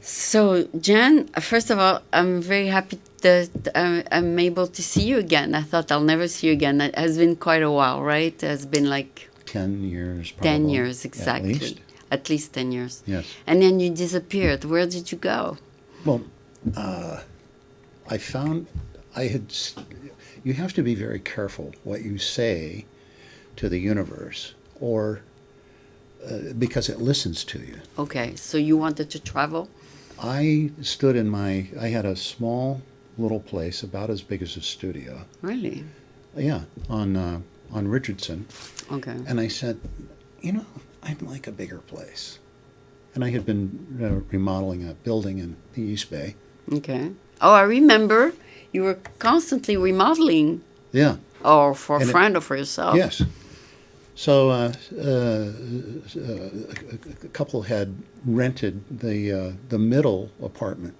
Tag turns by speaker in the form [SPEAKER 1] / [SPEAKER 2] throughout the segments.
[SPEAKER 1] So, Jan, first of all, I'm very happy that I'm able to see you again. I thought I'll never see you again. It has been quite a while, right? It has been like
[SPEAKER 2] 10 years, probably.
[SPEAKER 1] 10 years, exactly.
[SPEAKER 2] At least.
[SPEAKER 1] At least 10 years.
[SPEAKER 2] Yes.
[SPEAKER 1] And then you disappeared. Where did you go?
[SPEAKER 2] Well, I found you have to be very careful what you say to the universe, or because it listens to you.
[SPEAKER 1] Okay, so you wanted to travel?
[SPEAKER 2] I had a small little place about as big as a studio.
[SPEAKER 1] Really?
[SPEAKER 2] Yeah, on Richardson.
[SPEAKER 1] Okay.
[SPEAKER 2] And I said, I'd like a bigger place. And I had been remodeling a building in the East Bay.
[SPEAKER 1] Okay. Oh, I remember you were constantly remodeling.
[SPEAKER 2] Yeah.
[SPEAKER 1] Or for a
[SPEAKER 2] And
[SPEAKER 1] friend or for yourself.
[SPEAKER 2] Yes. So a couple had rented the middle apartment,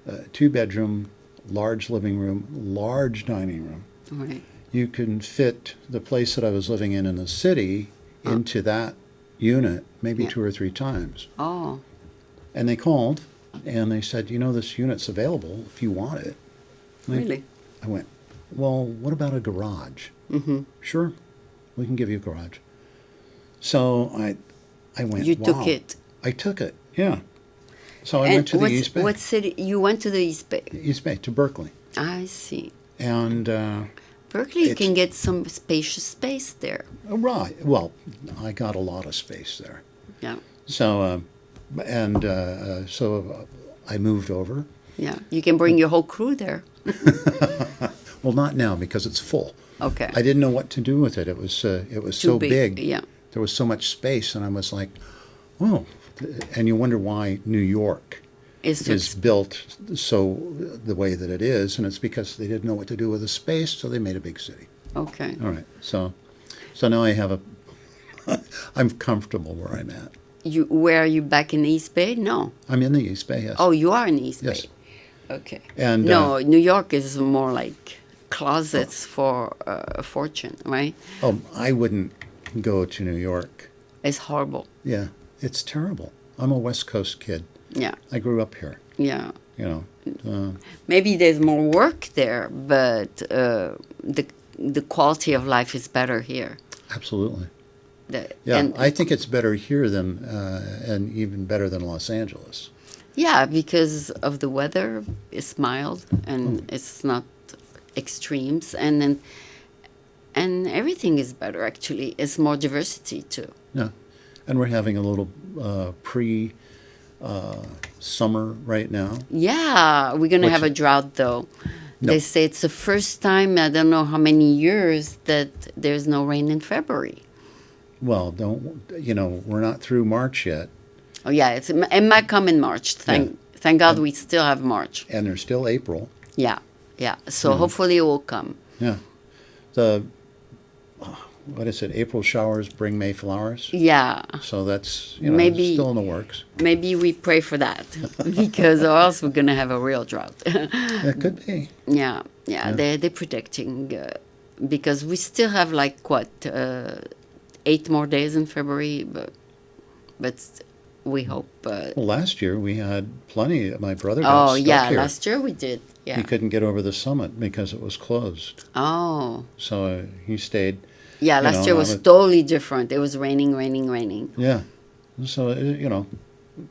[SPEAKER 2] 2-bedroom, large living room, large dining room.
[SPEAKER 1] Right.
[SPEAKER 2] You can fit the place that I was living in the city into that unit maybe 2 or 3 times.
[SPEAKER 1] Oh.
[SPEAKER 2] And they called and they said, this unit's available if you want it.
[SPEAKER 1] Really?
[SPEAKER 2] I went, well, what about a garage?
[SPEAKER 1] Mm-hmm.
[SPEAKER 2] Sure, we can give you a garage. So I went,
[SPEAKER 1] You
[SPEAKER 2] wow.
[SPEAKER 1] took it.
[SPEAKER 2] I took it, yeah. So I went to the East Bay.
[SPEAKER 1] What city? You went to the East Bay?
[SPEAKER 2] East Bay, to Berkeley.
[SPEAKER 1] I see.
[SPEAKER 2] And
[SPEAKER 1] Berkeley, you can get some spacious space there.
[SPEAKER 2] right, well, I got a lot of space there.
[SPEAKER 1] Yeah.
[SPEAKER 2] So, so I moved over.
[SPEAKER 1] Yeah, you can bring your whole crew there.
[SPEAKER 2] Well, not now because it's full.
[SPEAKER 1] Okay.
[SPEAKER 2] I didn't know what to do with it. It was so big.
[SPEAKER 1] Yeah.
[SPEAKER 2] There was so much space, and I was like, "Whoa!" And you wonder why New York is built so the way that it is, and it's because they didn't know what to do with the space, so they made a big city.
[SPEAKER 1] Okay.
[SPEAKER 2] All right. So now I have I'm comfortable where I'm at.
[SPEAKER 1] Where are you back in the East Bay? No.
[SPEAKER 2] I'm in the East Bay. Yes.
[SPEAKER 1] Oh, you are in the East
[SPEAKER 2] Yes.
[SPEAKER 1] Bay. Okay.
[SPEAKER 2] And
[SPEAKER 1] no, New York is more like closets for a fortune, right?
[SPEAKER 2] Oh, I wouldn't go to New York.
[SPEAKER 1] It's horrible.
[SPEAKER 2] Yeah, it's terrible. I'm a West Coast kid.
[SPEAKER 1] Yeah.
[SPEAKER 2] I grew up here.
[SPEAKER 1] Yeah.
[SPEAKER 2] Maybe
[SPEAKER 1] there's more work there, but the quality of life is better here.
[SPEAKER 2] Absolutely. I think it's better here than and even better than Los Angeles.
[SPEAKER 1] Yeah, because of the weather, it's mild and it's not extremes, and everything is better. Actually, it's more diversity too.
[SPEAKER 2] Yeah, and we're having a little summer right now.
[SPEAKER 1] Yeah, we're gonna have a drought though.
[SPEAKER 2] No.
[SPEAKER 1] They say it's the first time, I don't know how many years, that there's no rain in February.
[SPEAKER 2] Well, we're not through March yet.
[SPEAKER 1] Oh yeah, it might come in March. Thank God we still have March.
[SPEAKER 2] And there's still April.
[SPEAKER 1] Yeah. So hopefully it will come.
[SPEAKER 2] Yeah. What is it? April showers bring May flowers.
[SPEAKER 1] Yeah.
[SPEAKER 2] So that's
[SPEAKER 1] maybe
[SPEAKER 2] still in the works.
[SPEAKER 1] Maybe we pray for that because or else we're gonna have a real drought.
[SPEAKER 2] It could be.
[SPEAKER 1] Yeah. They're predicting because we still have 8 more days in February, but we hope.
[SPEAKER 2] Well, last year we had plenty. My brother got stuck here.
[SPEAKER 1] Last year we did. Yeah.
[SPEAKER 2] He couldn't get over the summit because it was closed.
[SPEAKER 1] Oh.
[SPEAKER 2] So he stayed.
[SPEAKER 1] Yeah, last year was totally different. It was raining.
[SPEAKER 2] Yeah. So,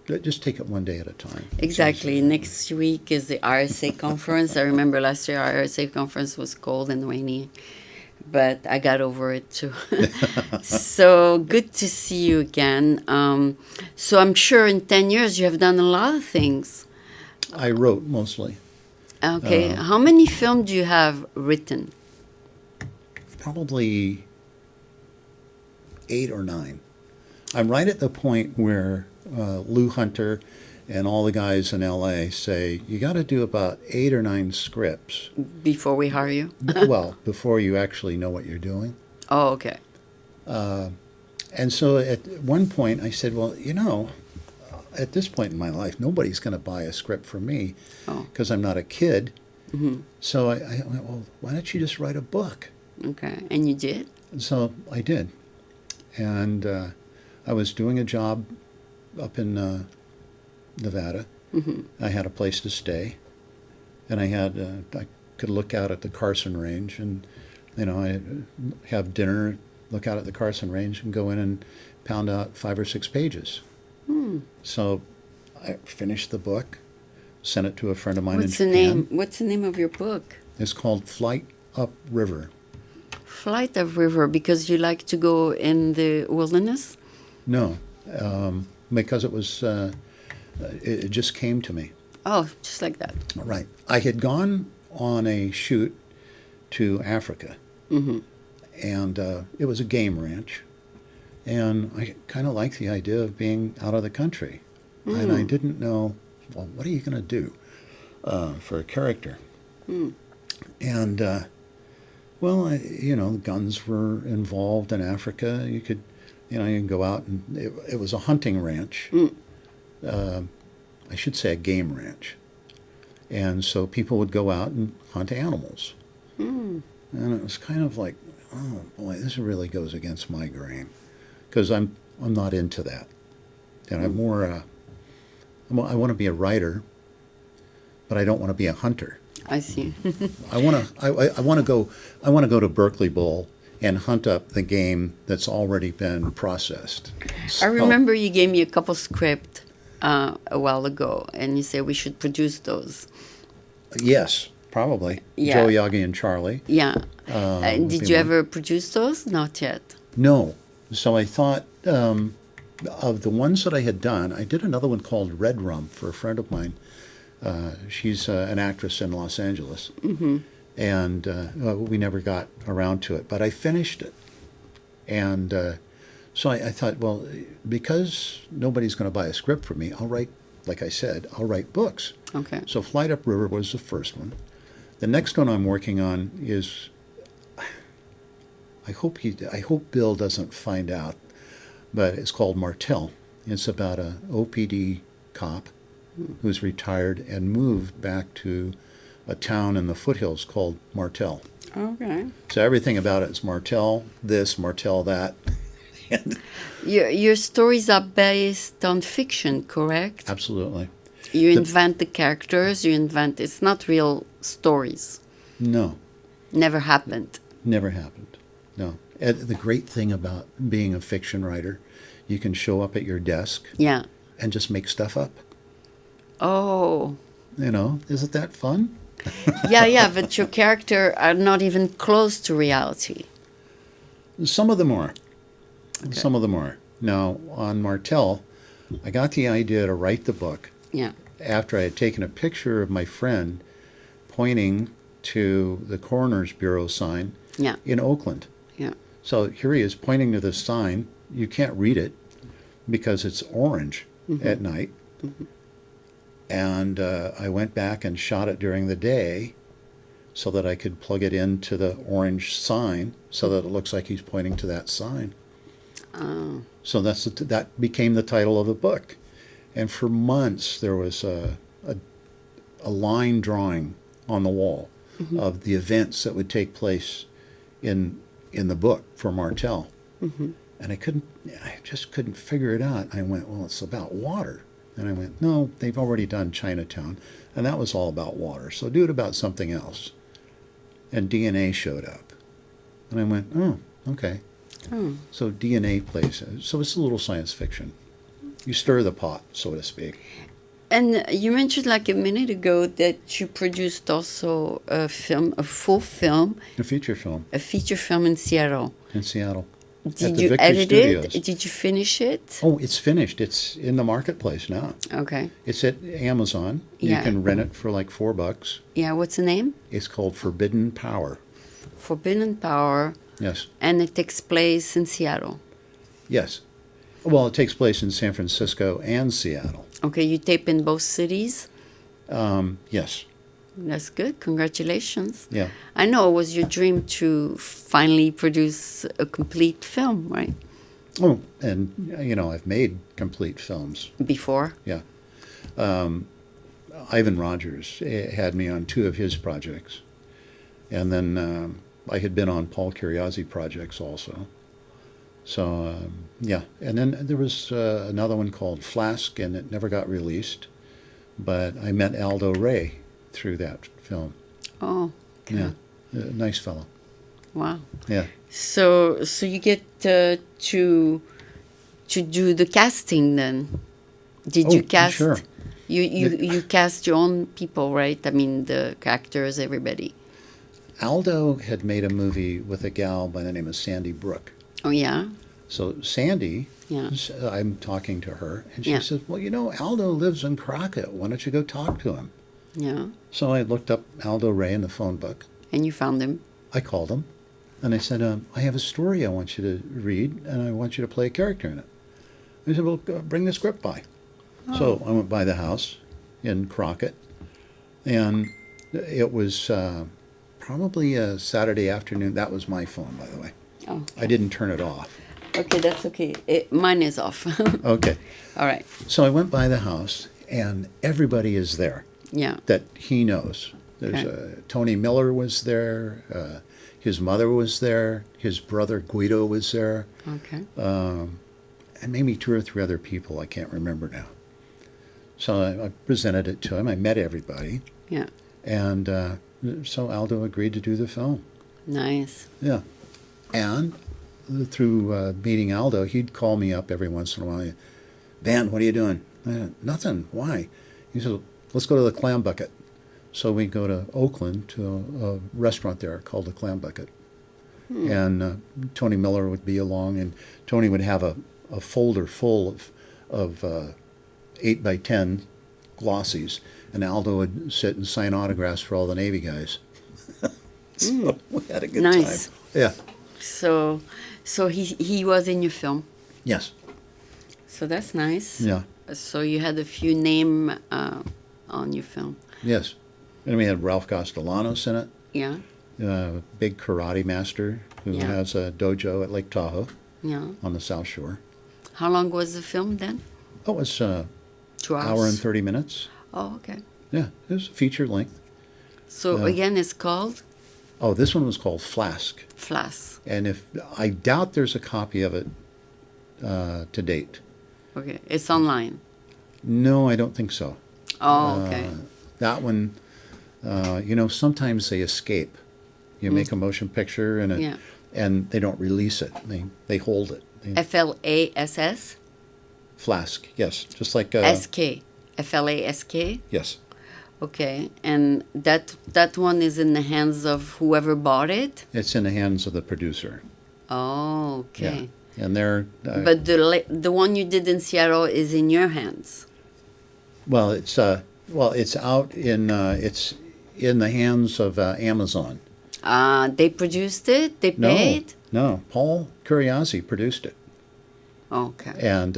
[SPEAKER 2] just take it one day at a time.
[SPEAKER 1] Exactly. Next week is the RSA conference. I remember last year our RSA conference was cold and rainy, but I got over it too. So good to see you again. So I'm sure in 10 years you have done a lot of things.
[SPEAKER 2] I wrote mostly.
[SPEAKER 1] Okay. How many films do you have written?
[SPEAKER 2] Probably 8 or 9. I'm right at the point where Lou Hunter and all the guys in L.A. say, you got to do about 8 or 9 scripts.
[SPEAKER 1] Before we hire you?
[SPEAKER 2] Well, before you actually know what you're doing.
[SPEAKER 1] Oh, okay.
[SPEAKER 2] And so at one point I said, well, at this point in my life, nobody's going to buy a script from me because I'm not a kid. Mm-hmm. So I went, well, why don't you just write a book?
[SPEAKER 1] Okay. And you did?
[SPEAKER 2] So I did. And I was doing a job up in Nevada, I had a place to stay, and I could look out at the Carson Range, and I have dinner, look out at the Carson Range, and go in and pound out 5 or 6 pages. So I finished the book, sent it to a friend of mine in Japan.
[SPEAKER 1] What's the name of your book?
[SPEAKER 2] It's called Flight Up River.
[SPEAKER 1] Flight Up River, because you like to go in the wilderness?
[SPEAKER 2] No, because it was, it just came to me.
[SPEAKER 1] Oh, just like that.
[SPEAKER 2] Right. I had gone on a shoot to Africa, and it was a game ranch, and I kind of liked the idea of being out of the country, and I didn't know, well, what are you going to do for a character? And, guns were involved in Africa. You could, you can go out, and it was a hunting ranch. I should say a game ranch. And so people would go out and hunt animals. And it was kind of like, oh boy, this really goes against my grain, because I'm not into that. And I'm more, I want to be a writer, but I don't want to be a hunter.
[SPEAKER 1] I see.
[SPEAKER 2] I want to go to Berkeley Bowl and hunt up the game that's already been processed.
[SPEAKER 1] I remember you gave me a couple script a while ago, and you said we should produce those.
[SPEAKER 2] Yes, probably.
[SPEAKER 1] Yeah.
[SPEAKER 2] Joe, Yagi, and Charlie.
[SPEAKER 1] Yeah. Did you ever produce those? Not yet.
[SPEAKER 2] No. So I thought of the ones that I had done, I did another one called Red Rum for a friend of mine. She's an actress in Los Angeles. And we never got around to it. But I finished it. And so I thought, well, because nobody's going to buy a script from me, I'll write, like I said, I'll write books.
[SPEAKER 1] Okay.
[SPEAKER 2] So Flight Up River was the first one. The next one I'm working on is, I hope Bill doesn't find out, but it's called Martel. It's about a OPD cop who's retired and moved back to a town in the foothills called Martel.
[SPEAKER 1] Okay.
[SPEAKER 2] So everything about it is Martel this, Martel that.
[SPEAKER 1] Your stories are based on fiction, correct?
[SPEAKER 2] Absolutely.
[SPEAKER 1] You invent the characters, it's not real stories.
[SPEAKER 2] No.
[SPEAKER 1] Never happened.
[SPEAKER 2] Never happened. No. The great thing about being a fiction writer, you can show up at your desk and just make stuff up.
[SPEAKER 1] Oh.
[SPEAKER 2] Isn't that fun?
[SPEAKER 1] Yeah, but your characters are not even close to reality.
[SPEAKER 2] Some of them are.
[SPEAKER 1] Okay.
[SPEAKER 2] Some of them are. Now, on Martel, I got the idea to write the book after I had taken a picture of my friend pointing to the Coroner's Bureau sign in Oakland.
[SPEAKER 1] Yeah.
[SPEAKER 2] So here he is pointing to the sign. You can't read it because it's orange at night. And I went back and shot it during the day so that I could plug it into the orange sign so that it looks like he's pointing to that sign.
[SPEAKER 1] Oh.
[SPEAKER 2] So that became the title of the book. And for months there was a line drawing on the wall of the events that would take place in the book for Martel. And I just couldn't figure it out. I went, well, it's about water. And I went, no, they've already done Chinatown, and that was all about water, so do it about something else. And DNA showed up. And I went, oh, okay. So DNA plays, so it's a little science fiction. You stir the pot, so to speak.
[SPEAKER 1] And you mentioned like a minute ago that you produced also a full film.
[SPEAKER 2] A feature film.
[SPEAKER 1] A feature film in Seattle.
[SPEAKER 2] In Seattle.
[SPEAKER 1] Did you edit it? Did you finish it?
[SPEAKER 2] Oh, it's finished. It's in the marketplace now.
[SPEAKER 1] Okay.
[SPEAKER 2] It's at Amazon. You can rent it for like $4.
[SPEAKER 1] Yeah, what's the name?
[SPEAKER 2] It's called Forbidden Power.
[SPEAKER 1] Forbidden Power.
[SPEAKER 2] Yes.
[SPEAKER 1] And it takes place in Seattle.
[SPEAKER 2] Yes. Well, it takes place in San Francisco and Seattle.
[SPEAKER 1] Okay, you tape in both cities?
[SPEAKER 2] Yes.
[SPEAKER 1] That's good. Congratulations.
[SPEAKER 2] Yeah.
[SPEAKER 1] I know it was your dream to finally produce a complete film, right?
[SPEAKER 2] Oh, and, I've made complete films.
[SPEAKER 1] Before?
[SPEAKER 2] Yeah. Ivan Rogers had me on 2 of his projects. And then I had been on Paul Curiozzi projects also. So, And then there was another one called Flask, and it never got released. But I met Aldo Ray through that film.
[SPEAKER 1] Oh, okay.
[SPEAKER 2] Yeah, nice fellow.
[SPEAKER 1] Wow.
[SPEAKER 2] Yeah.
[SPEAKER 1] So you get to do the casting then. Did you cast?
[SPEAKER 2] Sure.
[SPEAKER 1] You cast your own people, right? I mean, the actors, everybody.
[SPEAKER 2] Aldo had made a movie with a gal by the name of Sandy Brooke.
[SPEAKER 1] Oh yeah.
[SPEAKER 2] So Sandy,
[SPEAKER 1] Yeah.
[SPEAKER 2] I'm talking to her, and she
[SPEAKER 1] Yeah.
[SPEAKER 2] says, "Well, Aldo lives in Crockett. Why don't you go talk to him?"
[SPEAKER 1] Yeah.
[SPEAKER 2] So I looked up Aldo Ray in the phone book.
[SPEAKER 1] And you found him.
[SPEAKER 2] I called him, and I said, "I have a story I want you to read, and I want you to play a character in it." He said, "Well, bring the script by."
[SPEAKER 1] Oh.
[SPEAKER 2] So I went by the house in Crockett, and it was probably a Saturday afternoon. That was my phone, by the way.
[SPEAKER 1] Oh.
[SPEAKER 2] I didn't turn it off.
[SPEAKER 1] Okay, that's okay. Mine is off.
[SPEAKER 2] Okay.
[SPEAKER 1] All right.
[SPEAKER 2] So I went by the house, and everybody is there
[SPEAKER 1] Yeah.
[SPEAKER 2] that he knows. There's
[SPEAKER 1] Okay.
[SPEAKER 2] Tony Miller was there. His mother was there. His brother Guido was there.
[SPEAKER 1] Okay.
[SPEAKER 2] And maybe 2 or 3 other people. I can't remember now. So I presented it to him. I met everybody.
[SPEAKER 1] Yeah.
[SPEAKER 2] And so Aldo agreed to do the film.
[SPEAKER 1] Nice.
[SPEAKER 2] Yeah. And through meeting Aldo, he'd call me up every once in a while. "Van, what are you doing?" I said, "Nothing. Why?" He said, "Let's go to the Clam Bucket." So we go to Oakland to a restaurant there called the Clam Bucket. And Tony Miller would be along, and Tony would have a folder full of 8 by 10 glossies, and Aldo would sit and sign autographs for all the Navy guys. So we had a good
[SPEAKER 1] Nice.
[SPEAKER 2] time. Yeah.
[SPEAKER 1] So he was in your film.
[SPEAKER 2] Yes.
[SPEAKER 1] So that's nice.
[SPEAKER 2] Yeah.
[SPEAKER 1] So you had a few name on your film.
[SPEAKER 2] Yes. And we had Ralph Castellanos in it,
[SPEAKER 1] Yeah.
[SPEAKER 2] big karate master who
[SPEAKER 1] Yeah.
[SPEAKER 2] has a dojo at Lake Tahoe
[SPEAKER 1] Yeah.
[SPEAKER 2] on the South Shore.
[SPEAKER 1] How long was the film then?
[SPEAKER 2] Oh, it's
[SPEAKER 1] 2 hours.
[SPEAKER 2] hour and 30 minutes.
[SPEAKER 1] Oh, okay.
[SPEAKER 2] Yeah, it was feature length.
[SPEAKER 1] So
[SPEAKER 2] Yeah.
[SPEAKER 1] again, it's called
[SPEAKER 2] Oh, this one was called Flask.
[SPEAKER 1] Flask.
[SPEAKER 2] And I doubt there's a copy of it to date.
[SPEAKER 1] Okay. It's online.
[SPEAKER 2] No, I don't think so.
[SPEAKER 1] Oh, okay.
[SPEAKER 2] That one, sometimes they escape. You make a motion picture
[SPEAKER 1] Yeah.
[SPEAKER 2] and they don't release it. They hold it.
[SPEAKER 1] FLASS?
[SPEAKER 2] Flask, yes, just like
[SPEAKER 1] SK. FLASK?
[SPEAKER 2] yes.
[SPEAKER 1] Okay. And that one is in the hands of whoever bought it?
[SPEAKER 2] It's in the hands of the producer.
[SPEAKER 1] Oh, okay.
[SPEAKER 2] Yeah, and they're
[SPEAKER 1] But the one you did in Seattle is in your hands.
[SPEAKER 2] it's out in it's in the hands of Amazon.
[SPEAKER 1] They produced it? They paid?
[SPEAKER 2] No, Paul Curiazzi produced it.
[SPEAKER 1] Okay.
[SPEAKER 2] And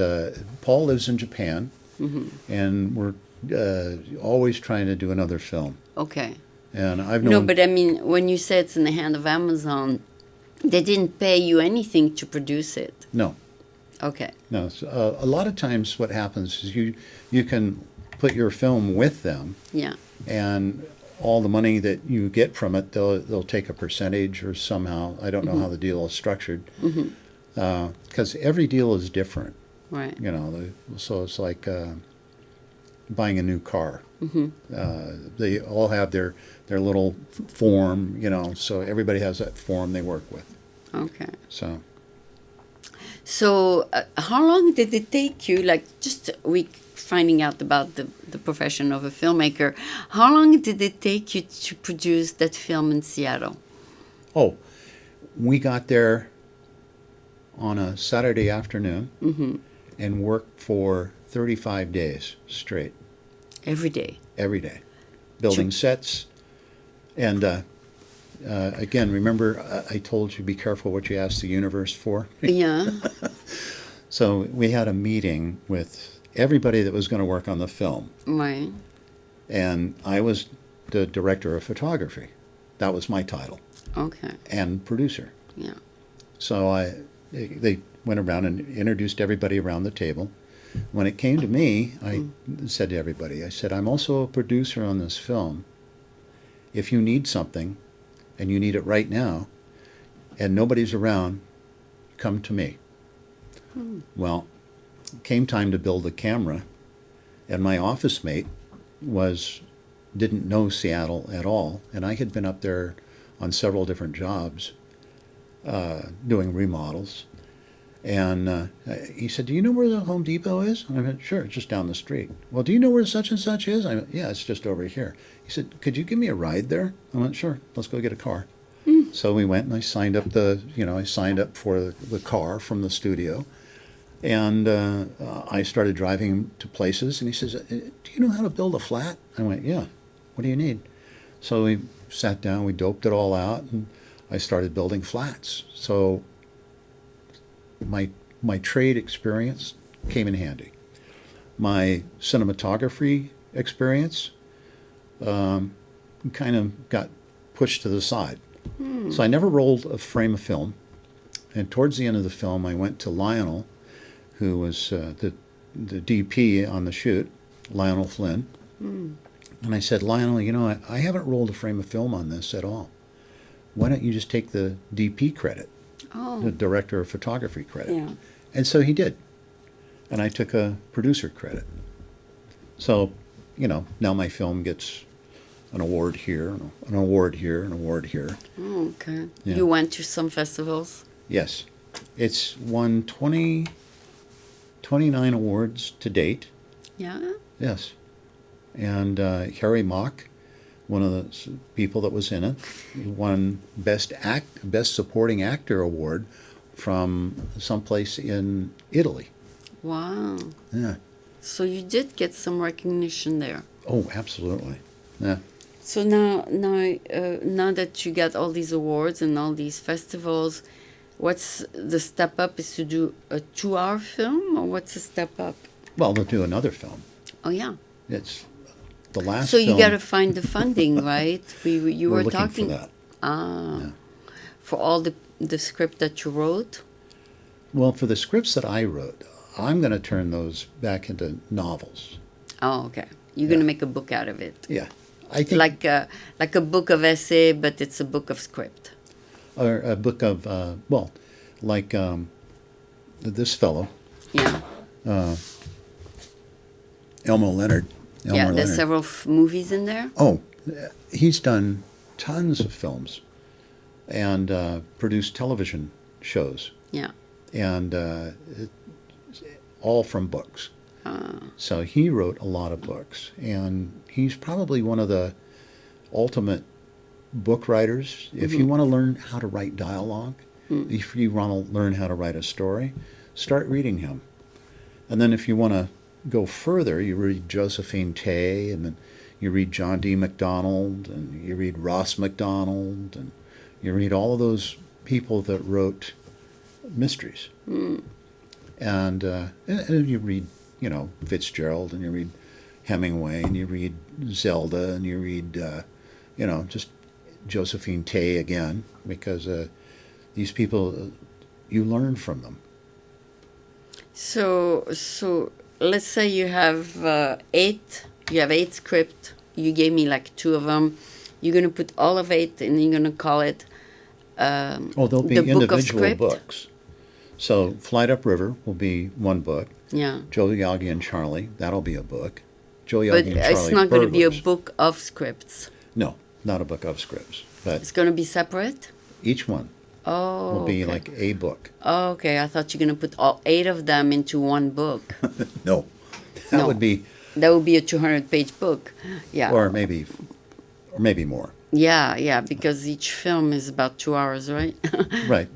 [SPEAKER 2] Paul lives in Japan, and we're always trying to do another film.
[SPEAKER 1] Okay.
[SPEAKER 2] And I've known...
[SPEAKER 1] No, but I mean, when you say it's in the hand of Amazon, they didn't pay you anything to produce it.
[SPEAKER 2] No,
[SPEAKER 1] Okay.
[SPEAKER 2] no. So, a lot of times what happens is you can put your film with them,
[SPEAKER 1] Yeah.
[SPEAKER 2] and all the money that you get from it, they'll take a percentage or somehow. I don't know how the deal is structured, because every deal is different.
[SPEAKER 1] Right.
[SPEAKER 2] So it's like buying a new car. They all have their little form, so everybody has that form they work with.
[SPEAKER 1] Okay.
[SPEAKER 2] So
[SPEAKER 1] How long did it take you, like just a week finding out about the profession of a filmmaker, how long did it take you to produce that film in Seattle?
[SPEAKER 2] We got there on a Saturday afternoon and worked for 35 days straight.
[SPEAKER 1] Every day?
[SPEAKER 2] Every day. Building sets. And again, remember I told you be careful what you ask the universe for?
[SPEAKER 1] Yeah.
[SPEAKER 2] So we had a meeting with everybody that was going to work on the film.
[SPEAKER 1] Right.
[SPEAKER 2] And I was the director of photography. That was my title.
[SPEAKER 1] Okay.
[SPEAKER 2] And producer.
[SPEAKER 1] Yeah.
[SPEAKER 2] So they went around and introduced everybody around the table. When it came to me, I said to everybody, I said, I'm also a producer on this film. If you need something, and you need it right now, and nobody's around, come to me. Well, it came time to build the camera, and my office mate didn't know Seattle at all, and I had been up there on several different jobs doing remodels. And he said, "Do you know where the Home Depot is?" I went, "Sure, it's just down the street." "Well, do you know where such and such is?" I went, "Yeah, it's just over here." He said, "Could you give me a ride there?" I went, "Sure, let's go get a car." So we went, and I signed up for the car from the studio, and I started driving him to places. And he says, "Do you know how to build a flat?" I went, "Yeah. What do you need?" So we sat down, we doped it all out, and I started building flats. So my trade experience came in handy. My cinematography experience kind of got pushed to the side. So I never rolled a frame of film. And towards the end of the film, I went to Lionel, who was the DP on the shoot, Lionel Flynn. And I said, "Lionel, I haven't rolled a frame of film on this at all. Why don't you just take the DP credit, the director of photography credit?"
[SPEAKER 1] Yeah.
[SPEAKER 2] And so he did. And I took a producer credit. So, now my film gets an award here, an award here, an award here.
[SPEAKER 1] Oh, okay.
[SPEAKER 2] Yeah.
[SPEAKER 1] You went to some festivals?
[SPEAKER 2] Yes. It's won 29 awards to date.
[SPEAKER 1] Yeah.
[SPEAKER 2] Yes. And Harry Mock, one of the people that was in it, won Best Supporting Actor award from someplace in Italy.
[SPEAKER 1] Wow.
[SPEAKER 2] Yeah.
[SPEAKER 1] So you did get some recognition there.
[SPEAKER 2] Oh, absolutely. Yeah.
[SPEAKER 1] So now that you got all these awards and all these festivals, what's the step up? Is to do a 2-hour film, or what's the step up?
[SPEAKER 2] Well, to do another film.
[SPEAKER 1] Oh yeah.
[SPEAKER 2] It's the last.
[SPEAKER 1] So you
[SPEAKER 2] film,
[SPEAKER 1] got to find the funding, right? You
[SPEAKER 2] we're
[SPEAKER 1] were
[SPEAKER 2] looking
[SPEAKER 1] talking
[SPEAKER 2] for that.
[SPEAKER 1] Yeah. For all the script that you wrote.
[SPEAKER 2] Well, for the scripts that I wrote, I'm going to turn those back into novels.
[SPEAKER 1] Oh, okay. You're going to make a book out of it.
[SPEAKER 2] Yeah, I think
[SPEAKER 1] like a book of essay, but it's a book of script.
[SPEAKER 2] Or a book of this fellow.
[SPEAKER 1] Yeah.
[SPEAKER 2] Elmo Leonard.
[SPEAKER 1] Yeah, there's several movies in there.
[SPEAKER 2] Oh, he's done tons of films and produced television shows.
[SPEAKER 1] Yeah.
[SPEAKER 2] And all from books. So he wrote a lot of books, and he's probably one of the ultimate book writers. If you want to learn how to write dialogue, if you want to learn how to write a story, start reading him. And then if you want to go further, you read Josephine Tay, and then you read John D. MacDonald, and you read Ross MacDonald, and you read all of those people that wrote mysteries. And you read, Fitzgerald, and you read Hemingway, and you read Zelda, and you read, just Josephine Tay again, because these people, you learn from them.
[SPEAKER 1] So let's say you have 8. You have 8 scripts. You gave me like 2 of them. You're gonna put all of 8, and you're gonna call it.
[SPEAKER 2] They'll be
[SPEAKER 1] the
[SPEAKER 2] individual books. So Flight Upriver will be one book.
[SPEAKER 1] Yeah.
[SPEAKER 2] Joe, Yagi, and Charlie, that'll be a book. Joe, Yagi, and Charlie.
[SPEAKER 1] It's not going to be a
[SPEAKER 2] Burglars.
[SPEAKER 1] book of scripts.
[SPEAKER 2] No, not a book of scripts. But
[SPEAKER 1] It's going to be separate?
[SPEAKER 2] each one will be like a book.
[SPEAKER 1] Oh, okay. I thought you're going to put all 8 of them into one book.
[SPEAKER 2] No. That would be...
[SPEAKER 1] That would be a 200-page book. Yeah.
[SPEAKER 2] Or maybe more.
[SPEAKER 1] Yeah, because each film is about 2 hours, right?
[SPEAKER 2] Right.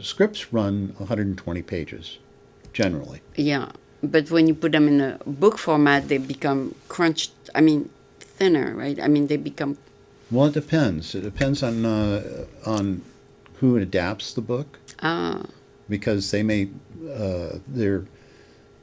[SPEAKER 2] Scripts run 120 pages, generally.
[SPEAKER 1] Yeah. But when you put them in a book format, they become thinner, right? They become...
[SPEAKER 2] Well, it depends. It depends on who adapts the book. Because they may...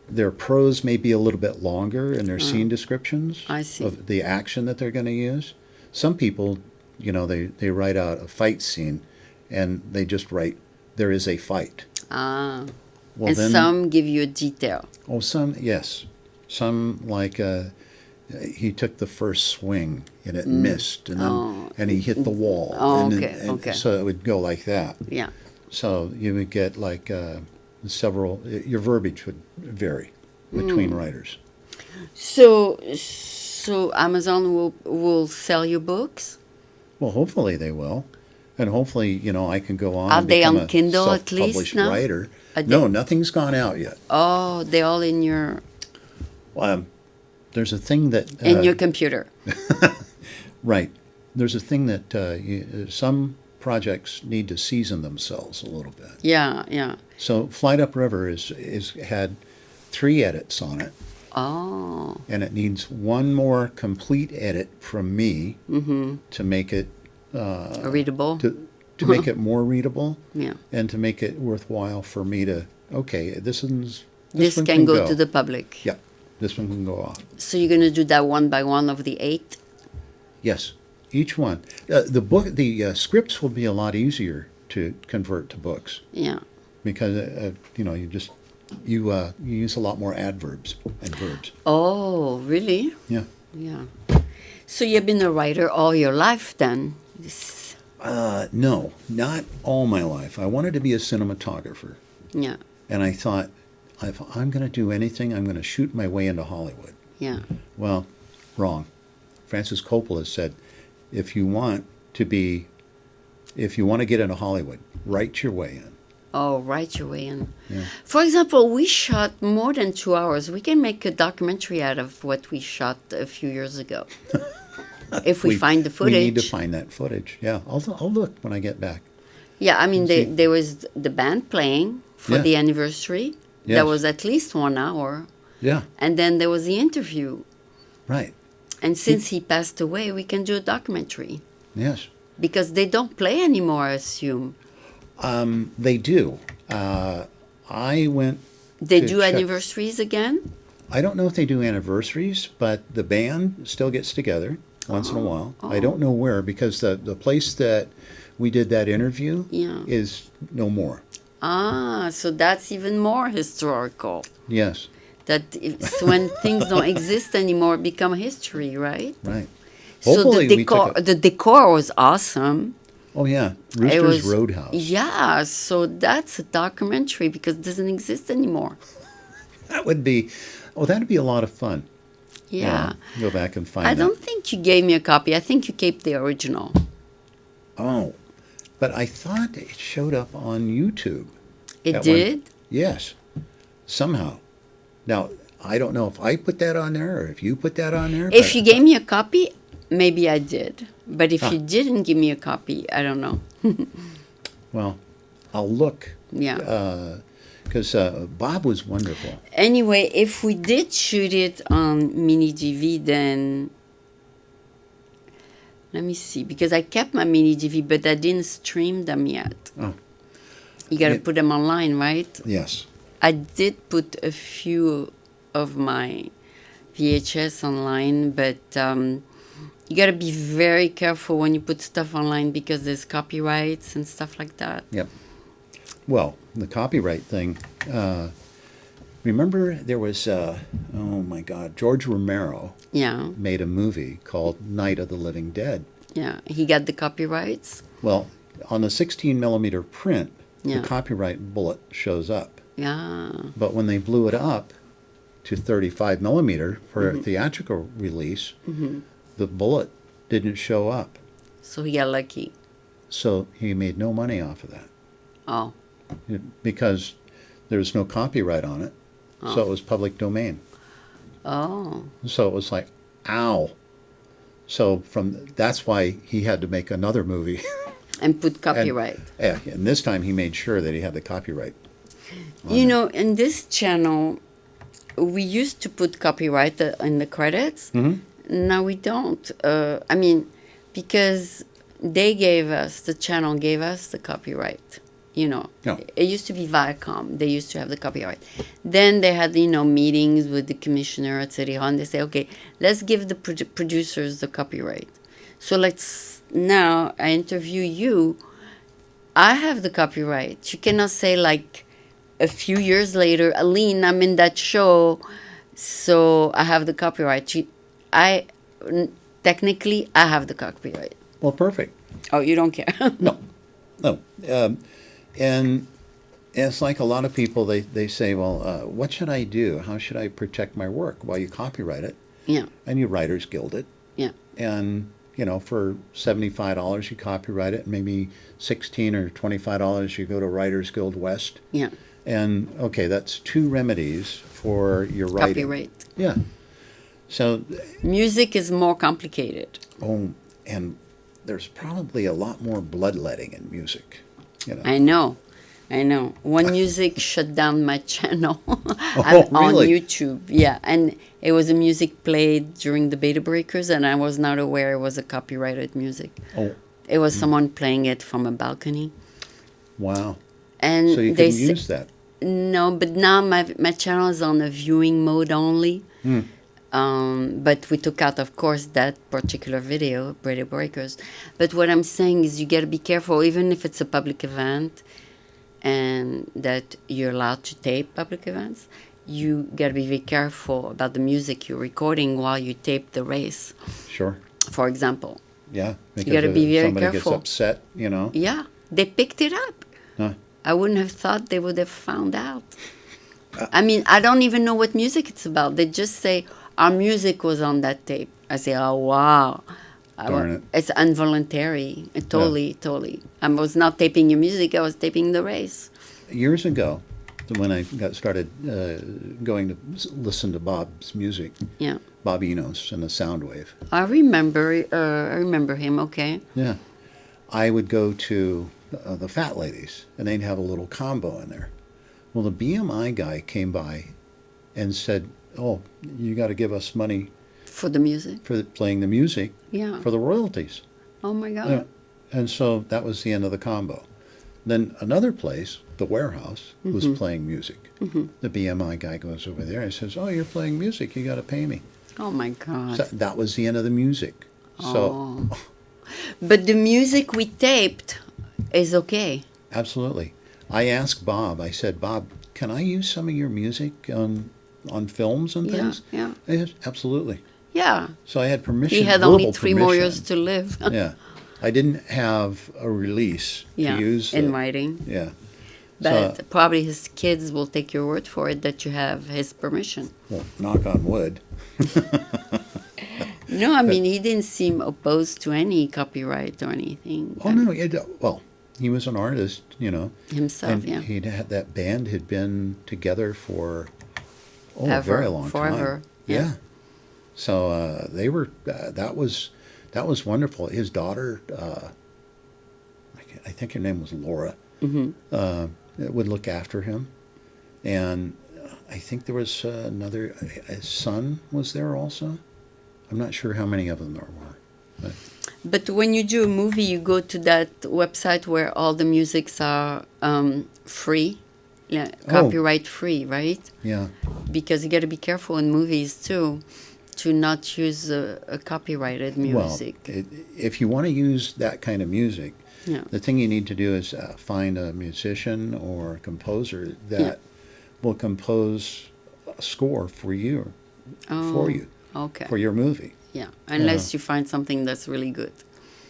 [SPEAKER 2] Their prose may be a little bit longer in their scene descriptions.
[SPEAKER 1] I see.
[SPEAKER 2] Of the action that they're going to use. Some people, they write out a fight scene, and they just write, "There is a fight."
[SPEAKER 1] Well, and
[SPEAKER 2] then,
[SPEAKER 1] some give you a detail.
[SPEAKER 2] Oh, some, yes. Some, like, he took the first swing, and it missed, and then and he hit the wall.
[SPEAKER 1] Oh,
[SPEAKER 2] and
[SPEAKER 1] okay,
[SPEAKER 2] then,
[SPEAKER 1] okay.
[SPEAKER 2] So it would go like that.
[SPEAKER 1] Yeah.
[SPEAKER 2] So you would get, like, your verbiage would vary between writers.
[SPEAKER 1] So Amazon will sell you books?
[SPEAKER 2] Well, hopefully they will. And hopefully, I can go on
[SPEAKER 1] Are
[SPEAKER 2] and
[SPEAKER 1] they
[SPEAKER 2] become
[SPEAKER 1] on
[SPEAKER 2] a
[SPEAKER 1] Kindle at least
[SPEAKER 2] self-published
[SPEAKER 1] now?
[SPEAKER 2] writer.
[SPEAKER 1] Are
[SPEAKER 2] No,
[SPEAKER 1] they,
[SPEAKER 2] nothing's gone out yet.
[SPEAKER 1] oh, they're all in your
[SPEAKER 2] There's a thing that
[SPEAKER 1] computer.
[SPEAKER 2] right. There's a thing that some projects need to season themselves a little bit.
[SPEAKER 1] Yeah, yeah.
[SPEAKER 2] So Flight Upriver is had 3 edits on it,
[SPEAKER 1] Oh,
[SPEAKER 2] and it needs one more complete edit from me to make it
[SPEAKER 1] readable.
[SPEAKER 2] to make it more readable,
[SPEAKER 1] Yeah.
[SPEAKER 2] and to make it worthwhile for me to this
[SPEAKER 1] This
[SPEAKER 2] one
[SPEAKER 1] can go to the public.
[SPEAKER 2] Yeah, this one can go off.
[SPEAKER 1] So you're gonna do that one by one of the 8?
[SPEAKER 2] Yes, each one. The scripts will be a lot easier to convert to books
[SPEAKER 1] Yeah.
[SPEAKER 2] because you use a lot more adverbs and verbs.
[SPEAKER 1] Oh, really?
[SPEAKER 2] Yeah.
[SPEAKER 1] Yeah. So you've been a writer all your life then?
[SPEAKER 2] No, not all my life. I wanted to be a cinematographer,
[SPEAKER 1] Yeah.
[SPEAKER 2] and I thought, if I'm going to do anything, I'm going to shoot my way into Hollywood.
[SPEAKER 1] Yeah.
[SPEAKER 2] Well, wrong. Francis Coppola said, if you want to get into Hollywood, write your way in.
[SPEAKER 1] Oh, write your way in.
[SPEAKER 2] Yeah.
[SPEAKER 1] For example, we shot more than 2 hours. We can make a documentary out of what we shot a few years ago. If we find the footage.
[SPEAKER 2] We need to find that footage. Yeah, I'll look when I get back.
[SPEAKER 1] Yeah, I mean, there was the band playing for
[SPEAKER 2] Yeah.
[SPEAKER 1] the anniversary.
[SPEAKER 2] Yes.
[SPEAKER 1] That was at least 1 hour.
[SPEAKER 2] Yeah,
[SPEAKER 1] And then there was the interview.
[SPEAKER 2] right.
[SPEAKER 1] And since he passed away, we can do a documentary.
[SPEAKER 2] Yes,
[SPEAKER 1] Because they don't play anymore, I assume.
[SPEAKER 2] they do. I went.
[SPEAKER 1] They
[SPEAKER 2] to
[SPEAKER 1] do
[SPEAKER 2] check-
[SPEAKER 1] anniversaries again?
[SPEAKER 2] I don't know if they do anniversaries, but the band still gets together once in a while. I don't know where, because the place that we did that interview
[SPEAKER 1] Yeah.
[SPEAKER 2] is no more.
[SPEAKER 1] Ah, so that's even more historical.
[SPEAKER 2] Yes,
[SPEAKER 1] That when things don't exist anymore, it become history, right?
[SPEAKER 2] right.
[SPEAKER 1] So
[SPEAKER 2] Hopefully
[SPEAKER 1] the
[SPEAKER 2] we
[SPEAKER 1] decor,
[SPEAKER 2] took a,
[SPEAKER 1] the decor was awesome.
[SPEAKER 2] oh yeah,
[SPEAKER 1] It
[SPEAKER 2] Rooster's
[SPEAKER 1] was
[SPEAKER 2] Roadhouse.
[SPEAKER 1] Yeah, so that's a documentary because it doesn't exist anymore.
[SPEAKER 2] That'd be a lot of fun.
[SPEAKER 1] Yeah.
[SPEAKER 2] Go back and find
[SPEAKER 1] I
[SPEAKER 2] that.
[SPEAKER 1] don't think you gave me a copy. I think you kept the original.
[SPEAKER 2] Oh, but I thought it showed up on YouTube.
[SPEAKER 1] It
[SPEAKER 2] At one-
[SPEAKER 1] did?
[SPEAKER 2] Yes, somehow. Now, I don't know if I put that on there or if you put that on there.
[SPEAKER 1] If
[SPEAKER 2] but-
[SPEAKER 1] you gave me a copy, maybe I did. But if
[SPEAKER 2] Ah.
[SPEAKER 1] you didn't give me a copy, I don't know.
[SPEAKER 2] Well, I'll look.
[SPEAKER 1] Yeah.
[SPEAKER 2] Because Bob was wonderful.
[SPEAKER 1] Anyway, if we did shoot it on mini DV, then let me see, because I kept my mini DV, but I didn't stream them yet.
[SPEAKER 2] Oh,
[SPEAKER 1] You got to
[SPEAKER 2] Yeah.
[SPEAKER 1] put them online, right?
[SPEAKER 2] yes.
[SPEAKER 1] I did put a few of my VHS online, but you got to be very careful when you put stuff online because there's copyrights and stuff like that.
[SPEAKER 2] Yep. Well, the copyright thing. Remember, there was oh my God, George Romero
[SPEAKER 1] Yeah,
[SPEAKER 2] made a movie called Night of the Living Dead.
[SPEAKER 1] yeah. He got the copyrights.
[SPEAKER 2] Well, on the 16 millimeter print,
[SPEAKER 1] Yeah.
[SPEAKER 2] the copyright bullet shows up.
[SPEAKER 1] Yeah.
[SPEAKER 2] But when they blew it up to 35 millimeter for a theatrical release, the bullet didn't show up.
[SPEAKER 1] So he got lucky.
[SPEAKER 2] So he made no money off of that
[SPEAKER 1] Oh.
[SPEAKER 2] because there's no copyright on it. So it was public domain.
[SPEAKER 1] Oh.
[SPEAKER 2] So it was like, ow. So that's why he had to make another movie.
[SPEAKER 1] And put copyright.
[SPEAKER 2] Yeah, and this time he made sure that he had the copyright.
[SPEAKER 1] You know, in this channel, we used to put copyright in the credits. Now we don't. I mean, because the channel gave us the copyright. You know,
[SPEAKER 2] Yeah.
[SPEAKER 1] it used to be Viacom. They used to have the copyright. Then they had, meetings with the commissioner at City Hall, and they say, okay, let's give the producers the copyright. So now I interview you. I have the copyright. You cannot say like a few years later, Aline, I'm in that show, so I have the copyright. Technically, I have the copyright.
[SPEAKER 2] Well, perfect.
[SPEAKER 1] Oh, you don't care?
[SPEAKER 2] No. And it's like a lot of people, they say, well, what should I do? How should I protect my work? Well, you copyright it.
[SPEAKER 1] Yeah.
[SPEAKER 2] And you Writers Guild it.
[SPEAKER 1] Yeah.
[SPEAKER 2] And, for $75 you copyright it. Maybe $16 or $25 you go to Writers Guild West.
[SPEAKER 1] Yeah.
[SPEAKER 2] And, okay, that's 2 remedies for your writing.
[SPEAKER 1] Copyright.
[SPEAKER 2] Yeah. So.
[SPEAKER 1] Music is more complicated.
[SPEAKER 2] Oh, and there's probably a lot more bloodletting in music.
[SPEAKER 1] I know. One music shut down my channel
[SPEAKER 2] Oh,
[SPEAKER 1] on
[SPEAKER 2] really?
[SPEAKER 1] YouTube. Yeah, and it was a music played during the beta breakers, and I was not aware it was a copyrighted music.
[SPEAKER 2] Oh.
[SPEAKER 1] It was someone playing it from a balcony.
[SPEAKER 2] Wow.
[SPEAKER 1] And
[SPEAKER 2] So you
[SPEAKER 1] they
[SPEAKER 2] couldn't use that?
[SPEAKER 1] No, but now my channel is on a viewing mode only. But we took out, of course, that particular video, Beta Breakers. But what I'm saying is you got to be careful, even if it's a public event and that you're allowed to tape public events, you got to be very careful about the music you're recording while you tape the race.
[SPEAKER 2] Sure.
[SPEAKER 1] For example.
[SPEAKER 2] Yeah. Because
[SPEAKER 1] You got to be very
[SPEAKER 2] somebody
[SPEAKER 1] careful.
[SPEAKER 2] gets upset,
[SPEAKER 1] Yeah, they picked it up.
[SPEAKER 2] Huh.
[SPEAKER 1] I wouldn't have thought they would have found out. I mean, I don't even know what music it's about. They just say, our music was on that tape. I say, oh, wow.
[SPEAKER 2] Darn it.
[SPEAKER 1] It's involuntary. Totally. I was not taping your music. I was taping the race.
[SPEAKER 2] Years ago, when I got started going to listen to Bob's music,
[SPEAKER 1] Yeah.
[SPEAKER 2] Bob Enos and the Soundwave.
[SPEAKER 1] I remember him, okay.
[SPEAKER 2] Yeah. I would go to the Fat Ladies, and they'd have a little combo in there. Well, the BMI guy came by and said, oh, you got to give us money
[SPEAKER 1] For the music?
[SPEAKER 2] for playing the music
[SPEAKER 1] Yeah.
[SPEAKER 2] for the royalties.
[SPEAKER 1] Oh, my God.
[SPEAKER 2] Yeah. And so that was the end of the combo. Then another place, the Warehouse, was playing music. The BMI guy goes over there and says, oh, you're playing music. You got to pay me.
[SPEAKER 1] Oh, my God.
[SPEAKER 2] So that was the end of the music. So,
[SPEAKER 1] But the music we taped is okay.
[SPEAKER 2] absolutely. I asked Bob, I said, Bob, can I use some of your music on films and things?
[SPEAKER 1] Yeah.
[SPEAKER 2] Yes, absolutely.
[SPEAKER 1] Yeah.
[SPEAKER 2] So I had permission.
[SPEAKER 1] He had only
[SPEAKER 2] verbal
[SPEAKER 1] 3 more
[SPEAKER 2] permission.
[SPEAKER 1] years to live.
[SPEAKER 2] Yeah. I didn't have a release
[SPEAKER 1] Yeah,
[SPEAKER 2] to use.
[SPEAKER 1] in writing.
[SPEAKER 2] Yeah.
[SPEAKER 1] But probably his kids will take your word for it that you have his permission.
[SPEAKER 2] Well, knock on wood.
[SPEAKER 1] No, I mean, he didn't seem opposed to any copyright or anything.
[SPEAKER 2] Oh, no. Well, he was an artist,
[SPEAKER 1] Himself,
[SPEAKER 2] and
[SPEAKER 1] yeah.
[SPEAKER 2] he'd had that band had been together for a
[SPEAKER 1] Ever,
[SPEAKER 2] very long
[SPEAKER 1] forever,
[SPEAKER 2] time.
[SPEAKER 1] yeah.
[SPEAKER 2] So they were. That was wonderful. His daughter, I think her name was Laura, would look after him, and I think there was another. His son was there also. I'm not sure how many of them there were.
[SPEAKER 1] But when you do a movie, you go to that website where all the musics are free, copyright free, right?
[SPEAKER 2] Yeah.
[SPEAKER 1] Because you got to be careful in movies too, to not use a copyrighted music.
[SPEAKER 2] Well, if you want to use that kind of music,
[SPEAKER 1] Yeah.
[SPEAKER 2] the thing you need to do is find a musician or a composer that will compose a score for you,
[SPEAKER 1] Okay.
[SPEAKER 2] for your movie.
[SPEAKER 1] Yeah, unless you find something that's really good.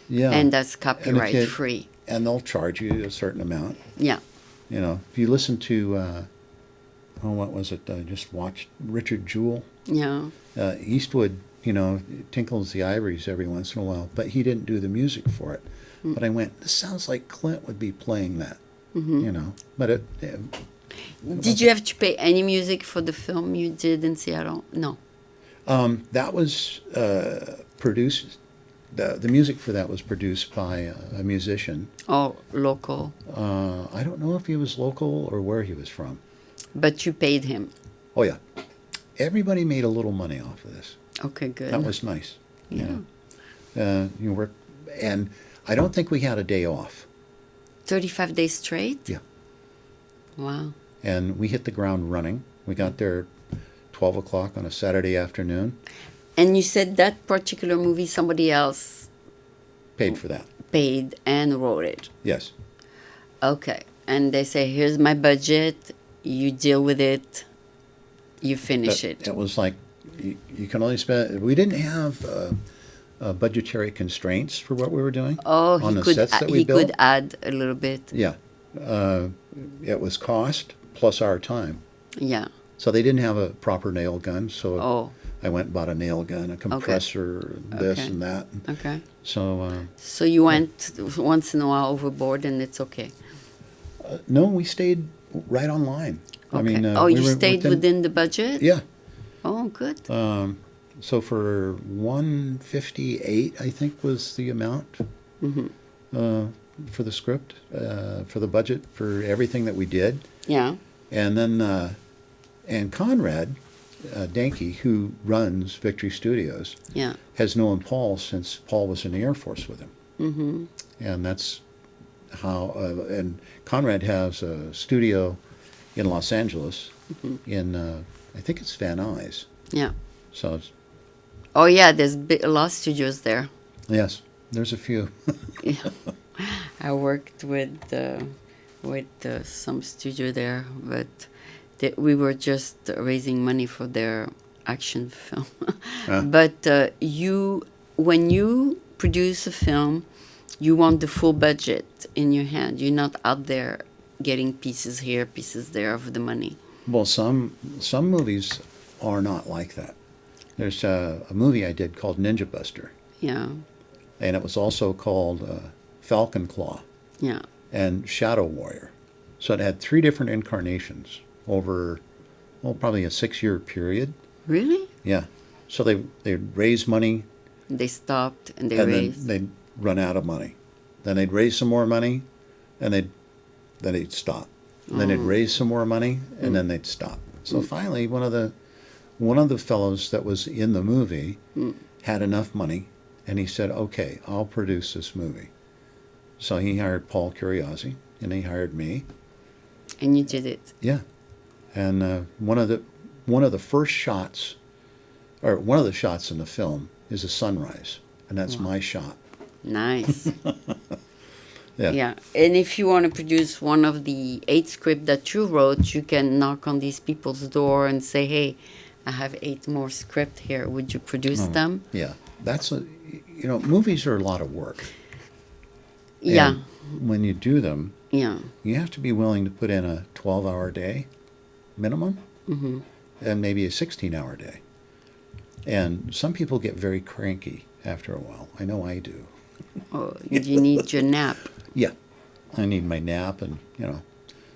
[SPEAKER 2] Yeah.
[SPEAKER 1] And that's copyright free.
[SPEAKER 2] And they'll charge you a certain amount.
[SPEAKER 1] Yeah.
[SPEAKER 2] If you listen to, what was it? I just watched Richard Jewell.
[SPEAKER 1] Yeah.
[SPEAKER 2] Eastwood, tinkles the ivories every once in a while, but he didn't do the music for it. But I went, this sounds like Clint would be playing that, But
[SPEAKER 1] Did you have to pay any music for the film you did in Seattle? No.
[SPEAKER 2] that was produced. The music for that was produced by a musician.
[SPEAKER 1] Oh, local.
[SPEAKER 2] I don't know if he was local or where he was from.
[SPEAKER 1] But you paid him.
[SPEAKER 2] Oh yeah, everybody made a little money off of this.
[SPEAKER 1] Okay, good.
[SPEAKER 2] That was nice.
[SPEAKER 1] Yeah.
[SPEAKER 2] And I don't think we had a day off.
[SPEAKER 1] 35 days straight?
[SPEAKER 2] Yeah.
[SPEAKER 1] Wow.
[SPEAKER 2] And we hit the ground running. We got there 12 o'clock on a Saturday afternoon.
[SPEAKER 1] And you said that particular movie, somebody else
[SPEAKER 2] Paid for that.
[SPEAKER 1] paid and wrote it.
[SPEAKER 2] Yes.
[SPEAKER 1] Okay. And they say, here's my budget. You deal with it. You finish it.
[SPEAKER 2] It was like you can only spend. We didn't have budgetary constraints for what we were doing.
[SPEAKER 1] Oh,
[SPEAKER 2] on
[SPEAKER 1] he
[SPEAKER 2] the sets that we
[SPEAKER 1] he
[SPEAKER 2] built.
[SPEAKER 1] could add a little bit.
[SPEAKER 2] Yeah. it was cost plus our time.
[SPEAKER 1] Yeah.
[SPEAKER 2] So they didn't have a proper nail gun, so
[SPEAKER 1] Oh.
[SPEAKER 2] I went and bought a nail gun, a compressor, this
[SPEAKER 1] Okay.
[SPEAKER 2] and that.
[SPEAKER 1] Okay.
[SPEAKER 2] So
[SPEAKER 1] So you went once in a while overboard, and it's okay.
[SPEAKER 2] no, we stayed right on line.
[SPEAKER 1] Okay.
[SPEAKER 2] I mean,
[SPEAKER 1] oh,
[SPEAKER 2] we
[SPEAKER 1] you
[SPEAKER 2] were
[SPEAKER 1] stayed within the budget?
[SPEAKER 2] Yeah.
[SPEAKER 1] Oh, good.
[SPEAKER 2] So for 158, I think was the amount for the script, for the budget, for everything that we did.
[SPEAKER 1] Yeah.
[SPEAKER 2] And then, and Conrad Danke, who runs Victory Studios,
[SPEAKER 1] Yeah.
[SPEAKER 2] has known Paul since Paul was in the Air Force with him.
[SPEAKER 1] Mm-hmm.
[SPEAKER 2] And that's how, and Conrad has a studio in Los Angeles, in, I think it's Van Nuys.
[SPEAKER 1] Yeah.
[SPEAKER 2] So, it's,
[SPEAKER 1] Oh, yeah. There's a lot of studios there.
[SPEAKER 2] yes, there's a few.
[SPEAKER 1] Yeah. I worked with some studio there, but we were just raising money for their action film. But when you produce a film, you want the full budget in your hand. You're not out there getting pieces here, pieces there of the money.
[SPEAKER 2] Well, some movies are not like that. There's a movie I did called Ninja Buster,
[SPEAKER 1] Yeah.
[SPEAKER 2] and it was also called Falcon Claw
[SPEAKER 1] Yeah.
[SPEAKER 2] and Shadow Warrior. So it had 3 different incarnations over, well, probably a 6-year period.
[SPEAKER 1] Really?
[SPEAKER 2] Yeah. So they'd raise money,
[SPEAKER 1] They stopped and they
[SPEAKER 2] and
[SPEAKER 1] raised.
[SPEAKER 2] then they'd run out of money. Then they'd raise some more money, and then they'd stop. And then they'd raise some more money, and then they'd stop. So finally, one of the fellows that was in the movie had enough money, and he said, "Okay, I'll produce this movie." So he hired Paul Curiossi, and he hired me.
[SPEAKER 1] And you did it.
[SPEAKER 2] Yeah, and one of the first shots, or one of the shots in the film, is a sunrise, and that's my shot.
[SPEAKER 1] Nice.
[SPEAKER 2] Yeah.
[SPEAKER 1] Yeah. And if you want to produce one of the 8 scripts that you wrote, you can knock on these people's door and say, "Hey, I have 8 more scripts here. Would you produce them?"
[SPEAKER 2] Yeah, movies are a lot of work.
[SPEAKER 1] Yeah.
[SPEAKER 2] And when you do them,
[SPEAKER 1] Yeah.
[SPEAKER 2] you have to be willing to put in a 12-hour day minimum, and maybe a 16-hour day. And some people get very cranky after a while. I know I do.
[SPEAKER 1] Oh, you need your nap.
[SPEAKER 2] Yeah, I need my nap, and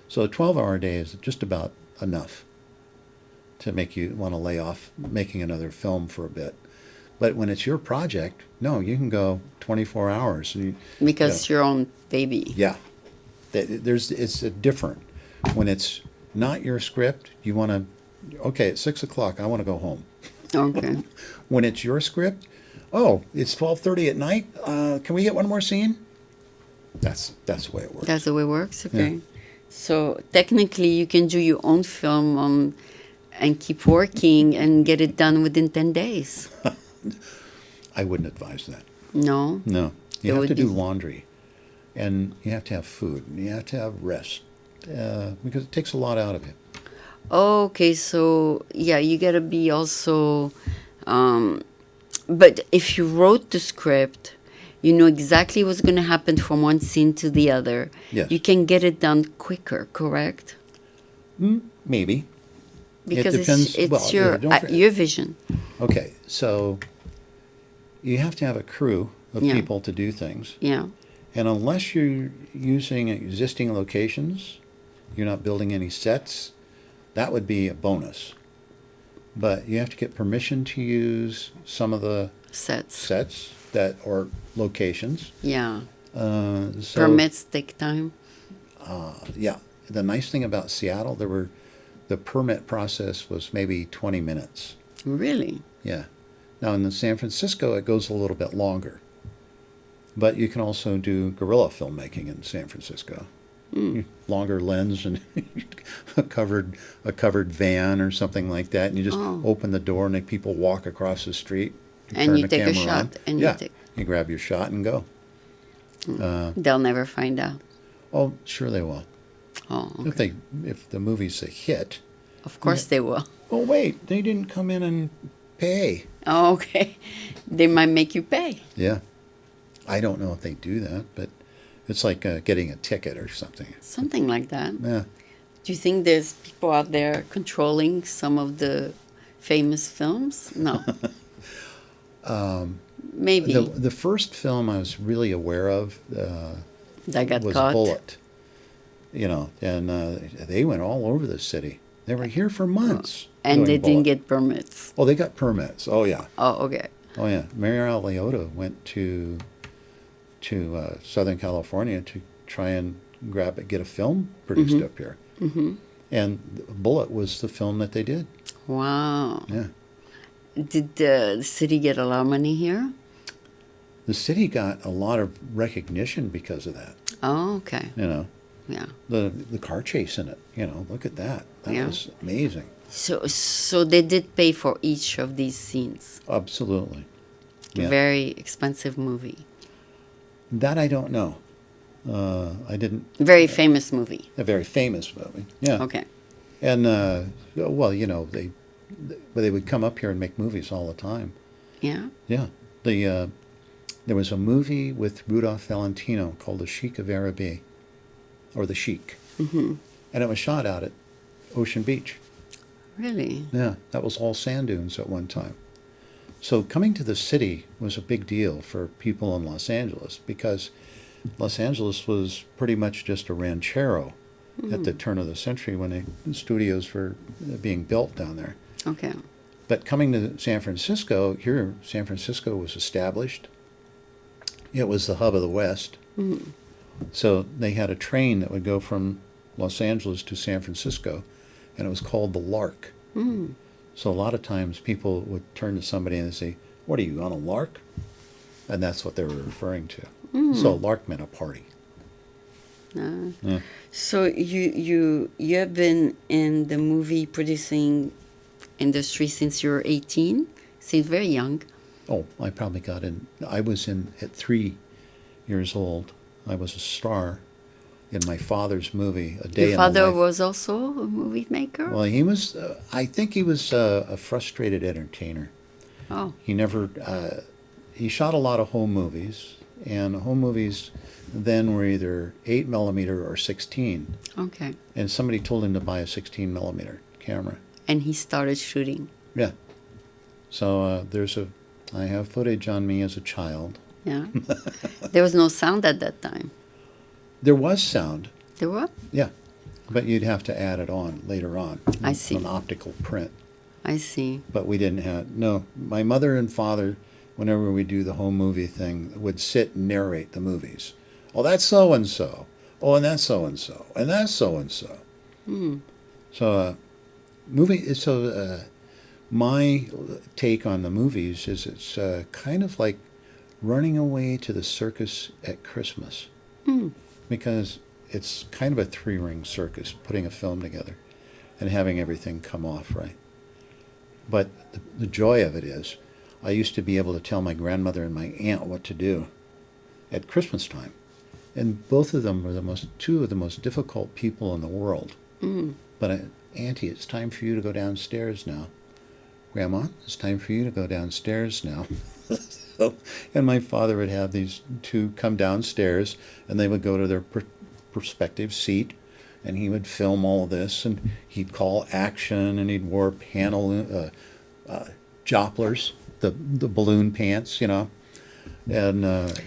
[SPEAKER 2] so a 12-hour day is just about enough to make you want to lay off making another film for a bit. But when it's your project, no, you can go 24 hours.
[SPEAKER 1] Because it's your own baby.
[SPEAKER 2] Yeah, it's different. When it's not your script, you want to, okay, at 6 o'clock, I want to go home.
[SPEAKER 1] Okay.
[SPEAKER 2] When it's your script, oh, it's 12:30 at night. Can we get one more scene? That's the way it works.
[SPEAKER 1] That's the way it works? Okay.
[SPEAKER 2] Yeah.
[SPEAKER 1] So technically you can do your own film and keep working and get it done within 10 days.
[SPEAKER 2] I wouldn't advise that.
[SPEAKER 1] No?
[SPEAKER 2] No. You
[SPEAKER 1] It
[SPEAKER 2] have
[SPEAKER 1] would
[SPEAKER 2] to do
[SPEAKER 1] be-
[SPEAKER 2] laundry, and you have to have food, and you have to have rest, because it takes a lot out of you.
[SPEAKER 1] Okay, so yeah, you gotta be also... but if you wrote the script, you know exactly what's going to happen from one scene to the other.
[SPEAKER 2] Yes.
[SPEAKER 1] You can get it done quicker, correct?
[SPEAKER 2] Maybe.
[SPEAKER 1] Because
[SPEAKER 2] depends-
[SPEAKER 1] it's
[SPEAKER 2] well, yeah, don't
[SPEAKER 1] your vision.
[SPEAKER 2] Okay, so you have to have a crew of
[SPEAKER 1] Yeah.
[SPEAKER 2] people to do things.
[SPEAKER 1] Yeah.
[SPEAKER 2] And unless you're using existing locations, you're not building any sets, that would be a bonus. But you have to get permission to use some of the
[SPEAKER 1] Sets.
[SPEAKER 2] or locations.
[SPEAKER 1] Yeah.
[SPEAKER 2] So,
[SPEAKER 1] Permits take time.
[SPEAKER 2] Yeah. The nice thing about Seattle, the permit process was maybe 20 minutes.
[SPEAKER 1] Really?
[SPEAKER 2] Yeah. Now in San Francisco, it goes a little bit longer. But you can also do guerrilla filmmaking in San Francisco. Longer lens and a covered van or something like that, and you just open the door and make people walk across the street.
[SPEAKER 1] And
[SPEAKER 2] turn
[SPEAKER 1] you
[SPEAKER 2] the
[SPEAKER 1] take a
[SPEAKER 2] camera
[SPEAKER 1] shot,
[SPEAKER 2] on.
[SPEAKER 1] and
[SPEAKER 2] yeah,
[SPEAKER 1] you take...
[SPEAKER 2] you grab your shot and go.
[SPEAKER 1] They'll never find out.
[SPEAKER 2] Oh, sure they will.
[SPEAKER 1] Oh, okay.
[SPEAKER 2] If the movie's a hit.
[SPEAKER 1] Of course they will.
[SPEAKER 2] Oh wait, they didn't come in and pay.
[SPEAKER 1] Oh, okay. They might make you pay.
[SPEAKER 2] Yeah, I don't know if they do that, but It's like getting a ticket or something.
[SPEAKER 1] Something like that.
[SPEAKER 2] Yeah.
[SPEAKER 1] Do you think there's people out there controlling some of the famous films? No. Maybe.
[SPEAKER 2] The first film I was really aware of
[SPEAKER 1] That got
[SPEAKER 2] was
[SPEAKER 1] caught.
[SPEAKER 2] Bullet. You know, and they went all over the city. They were here for months.
[SPEAKER 1] And they
[SPEAKER 2] doing
[SPEAKER 1] didn't
[SPEAKER 2] Bullet.
[SPEAKER 1] get permits.
[SPEAKER 2] Oh, they got permits. Oh, yeah.
[SPEAKER 1] Oh, okay.
[SPEAKER 2] Oh, yeah. Mayor Liotta went to Southern California to try and get a film produced up here.
[SPEAKER 1] Mm-hmm.
[SPEAKER 2] And Bullet was the film that they did.
[SPEAKER 1] Wow.
[SPEAKER 2] Yeah.
[SPEAKER 1] Did the city get a lot of money here?
[SPEAKER 2] The city got a lot of recognition because of that.
[SPEAKER 1] Oh, okay.
[SPEAKER 2] You know,
[SPEAKER 1] Yeah.
[SPEAKER 2] the car chase in it. You know, look at that. That
[SPEAKER 1] Yeah.
[SPEAKER 2] was amazing.
[SPEAKER 1] So they did pay for each of these scenes.
[SPEAKER 2] Absolutely. Yeah.
[SPEAKER 1] Very expensive movie.
[SPEAKER 2] That I don't know. I didn't.
[SPEAKER 1] Very famous movie.
[SPEAKER 2] A very famous movie. Yeah.
[SPEAKER 1] Okay.
[SPEAKER 2] And well, you know, they would come up here and make movies all the time.
[SPEAKER 1] Yeah.
[SPEAKER 2] Yeah. There was a movie with Rudolph Valentino called The Sheik of Araby, or The Sheik,
[SPEAKER 1] Mm-hmm.
[SPEAKER 2] and it was shot out at Ocean Beach.
[SPEAKER 1] Really?
[SPEAKER 2] Yeah, that was all sand dunes at one time. So coming to the city was a big deal for people in Los Angeles because Los Angeles was pretty much just a ranchero at the turn of the century when the studios were being built down there.
[SPEAKER 1] Okay.
[SPEAKER 2] But coming to San Francisco, here San Francisco was established. It was the hub of the West.
[SPEAKER 1] Mm.
[SPEAKER 2] So they had a train that would go from Los Angeles to San Francisco, and it was called the Lark.
[SPEAKER 1] Mm.
[SPEAKER 2] So a lot of times people would turn to somebody and say, "What are you, on a lark?" And that's what they were referring to. So a lark meant a party. Yeah.
[SPEAKER 1] So you have been in the movie producing industry since you were 18, since very young.
[SPEAKER 2] Oh, I probably got in. I was in at 3 years old. I was a star in my father's movie, A Day in
[SPEAKER 1] Your
[SPEAKER 2] the
[SPEAKER 1] father
[SPEAKER 2] Life.
[SPEAKER 1] was also a movie maker?
[SPEAKER 2] Well, he was. I think he was a frustrated entertainer.
[SPEAKER 1] Oh,
[SPEAKER 2] He never. He shot a lot of home movies, and home movies then were either 8mm or 16.
[SPEAKER 1] okay.
[SPEAKER 2] And somebody told him to buy a 16mm camera.
[SPEAKER 1] And he started shooting.
[SPEAKER 2] Yeah. So I have footage on me as a child.
[SPEAKER 1] Yeah. There was no sound at that time.
[SPEAKER 2] There was sound,
[SPEAKER 1] There were?
[SPEAKER 2] yeah, but you'd have to add it on later on.
[SPEAKER 1] I see.
[SPEAKER 2] An optical print.
[SPEAKER 1] I see.
[SPEAKER 2] But we didn't have, no, my mother and father, whenever we do the home movie thing, would sit and narrate the movies. Oh, that's so-and-so. Oh, and that's so-and-so. And that's so-and-so.
[SPEAKER 1] Mm.
[SPEAKER 2] So, my take on the movies is it's kind of like running away to the circus at Christmas.
[SPEAKER 1] Mm.
[SPEAKER 2] Because it's kind of a 3-ring circus, putting a film together and having everything come off right. But the joy of it is, I used to be able to tell my grandmother and my aunt what to do at Christmas time. And both of them were two of the most difficult people in the world.
[SPEAKER 1] Mm.
[SPEAKER 2] But Auntie, it's time for you to go downstairs now. Grandma, it's time for you to go downstairs now. And my father would have these two come downstairs, and they would go to their prospective seat, and he would film all of this, and he'd call action, and he'd wear panel jopplers, the balloon pants, you know. And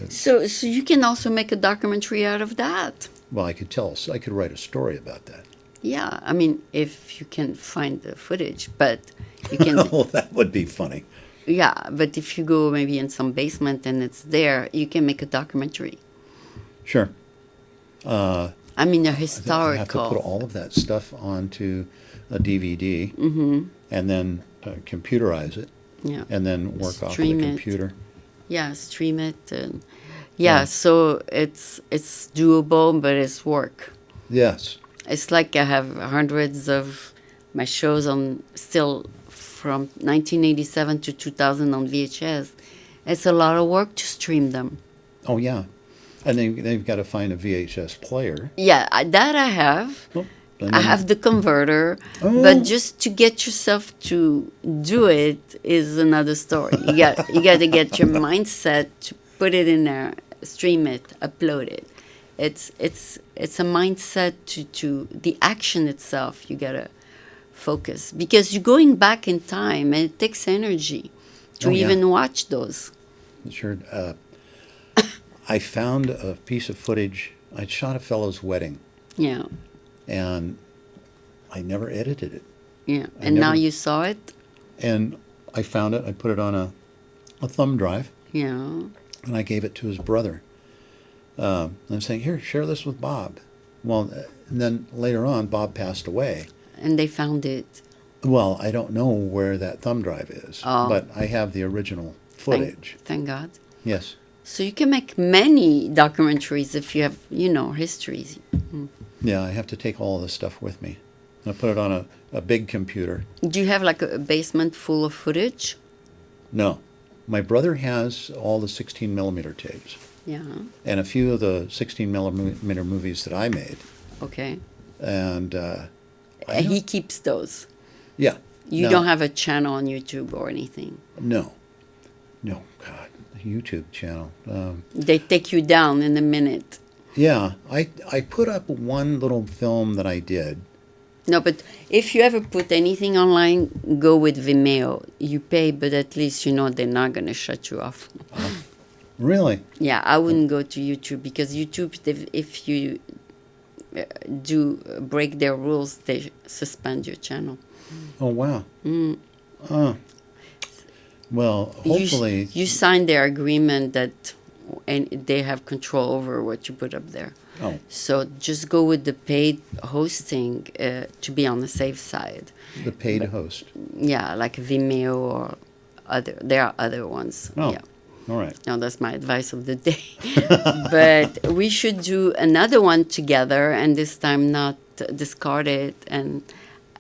[SPEAKER 1] So you can also make a documentary out of that.
[SPEAKER 2] well, I could write a story about that.
[SPEAKER 1] Yeah, I mean, if you can find the footage, but you can.
[SPEAKER 2] Oh, that would be funny.
[SPEAKER 1] Yeah, but if you go maybe in some basement and it's there, you can make a documentary.
[SPEAKER 2] Sure.
[SPEAKER 1] I mean, a
[SPEAKER 2] I have to
[SPEAKER 1] historical.
[SPEAKER 2] put all of that stuff onto a DVD
[SPEAKER 1] Mm-hmm.
[SPEAKER 2] and then computerize it
[SPEAKER 1] Yeah.
[SPEAKER 2] and then work off of the
[SPEAKER 1] Stream it.
[SPEAKER 2] computer.
[SPEAKER 1] Yeah, stream it. And yeah, so it's doable, but it's work.
[SPEAKER 2] Yes.
[SPEAKER 1] It's like I have hundreds of my shows on still from 1987 to 2000 on VHS. It's a lot of work to stream them.
[SPEAKER 2] Oh, yeah. And they've got to find a VHS player.
[SPEAKER 1] Yeah, that I have.
[SPEAKER 2] Oh, and
[SPEAKER 1] I
[SPEAKER 2] then-
[SPEAKER 1] have the converter,
[SPEAKER 2] Oh.
[SPEAKER 1] but just to get yourself to do it is another story. You got to get your mindset to put it in there, stream it, upload it. it's a mindset to the action itself. You gotta focus because you're going back in time, and it takes energy to
[SPEAKER 2] Oh, yeah.
[SPEAKER 1] even watch those.
[SPEAKER 2] Sure. I found a piece of footage. I shot a fellow's wedding,
[SPEAKER 1] Yeah,
[SPEAKER 2] and I never edited it.
[SPEAKER 1] yeah.
[SPEAKER 2] I
[SPEAKER 1] And now
[SPEAKER 2] never-
[SPEAKER 1] you saw it.
[SPEAKER 2] And I found it. I put it on a thumb drive,
[SPEAKER 1] Yeah.
[SPEAKER 2] and I gave it to his brother. I'm saying, here, share this with Bob. Well, and then later on, Bob passed away.
[SPEAKER 1] And they found it.
[SPEAKER 2] Well, I don't know where that thumb drive is,
[SPEAKER 1] Oh.
[SPEAKER 2] but I have the original footage.
[SPEAKER 1] Thank God.
[SPEAKER 2] Yes.
[SPEAKER 1] So you can make many documentaries if you have, histories.
[SPEAKER 2] Yeah, I have to take all of this stuff with me. I put it on a big computer.
[SPEAKER 1] Do you have like a basement full of footage?
[SPEAKER 2] No. My brother has all the 16 millimeter tapes
[SPEAKER 1] Yeah.
[SPEAKER 2] and a few of the 16 millimeter movies that I made.
[SPEAKER 1] Okay.
[SPEAKER 2] And
[SPEAKER 1] And he keeps those.
[SPEAKER 2] yeah.
[SPEAKER 1] You
[SPEAKER 2] No.
[SPEAKER 1] don't have a channel on YouTube or anything.
[SPEAKER 2] No. No, God. The YouTube channel.
[SPEAKER 1] They take you down in a minute.
[SPEAKER 2] Yeah, I put up one little film that I did.
[SPEAKER 1] No, but if you ever put anything online, go with Vimeo. You pay, but at least you know they're not going to shut you off.
[SPEAKER 2] Really?
[SPEAKER 1] Yeah, I wouldn't go to YouTube because YouTube, if you do break their rules, they suspend your channel.
[SPEAKER 2] Oh, wow.
[SPEAKER 1] Mm.
[SPEAKER 2] Well, hopefully...
[SPEAKER 1] You sign their agreement that and they have control over what you put up there.
[SPEAKER 2] Oh,
[SPEAKER 1] So just go with the paid hosting to be on the safe side.
[SPEAKER 2] the paid host.
[SPEAKER 1] Yeah, like Vimeo or other. There are other ones.
[SPEAKER 2] Oh,
[SPEAKER 1] Yeah.
[SPEAKER 2] all right.
[SPEAKER 1] No, that's my advice of the day. But we should do another one together, and this time not discard it. And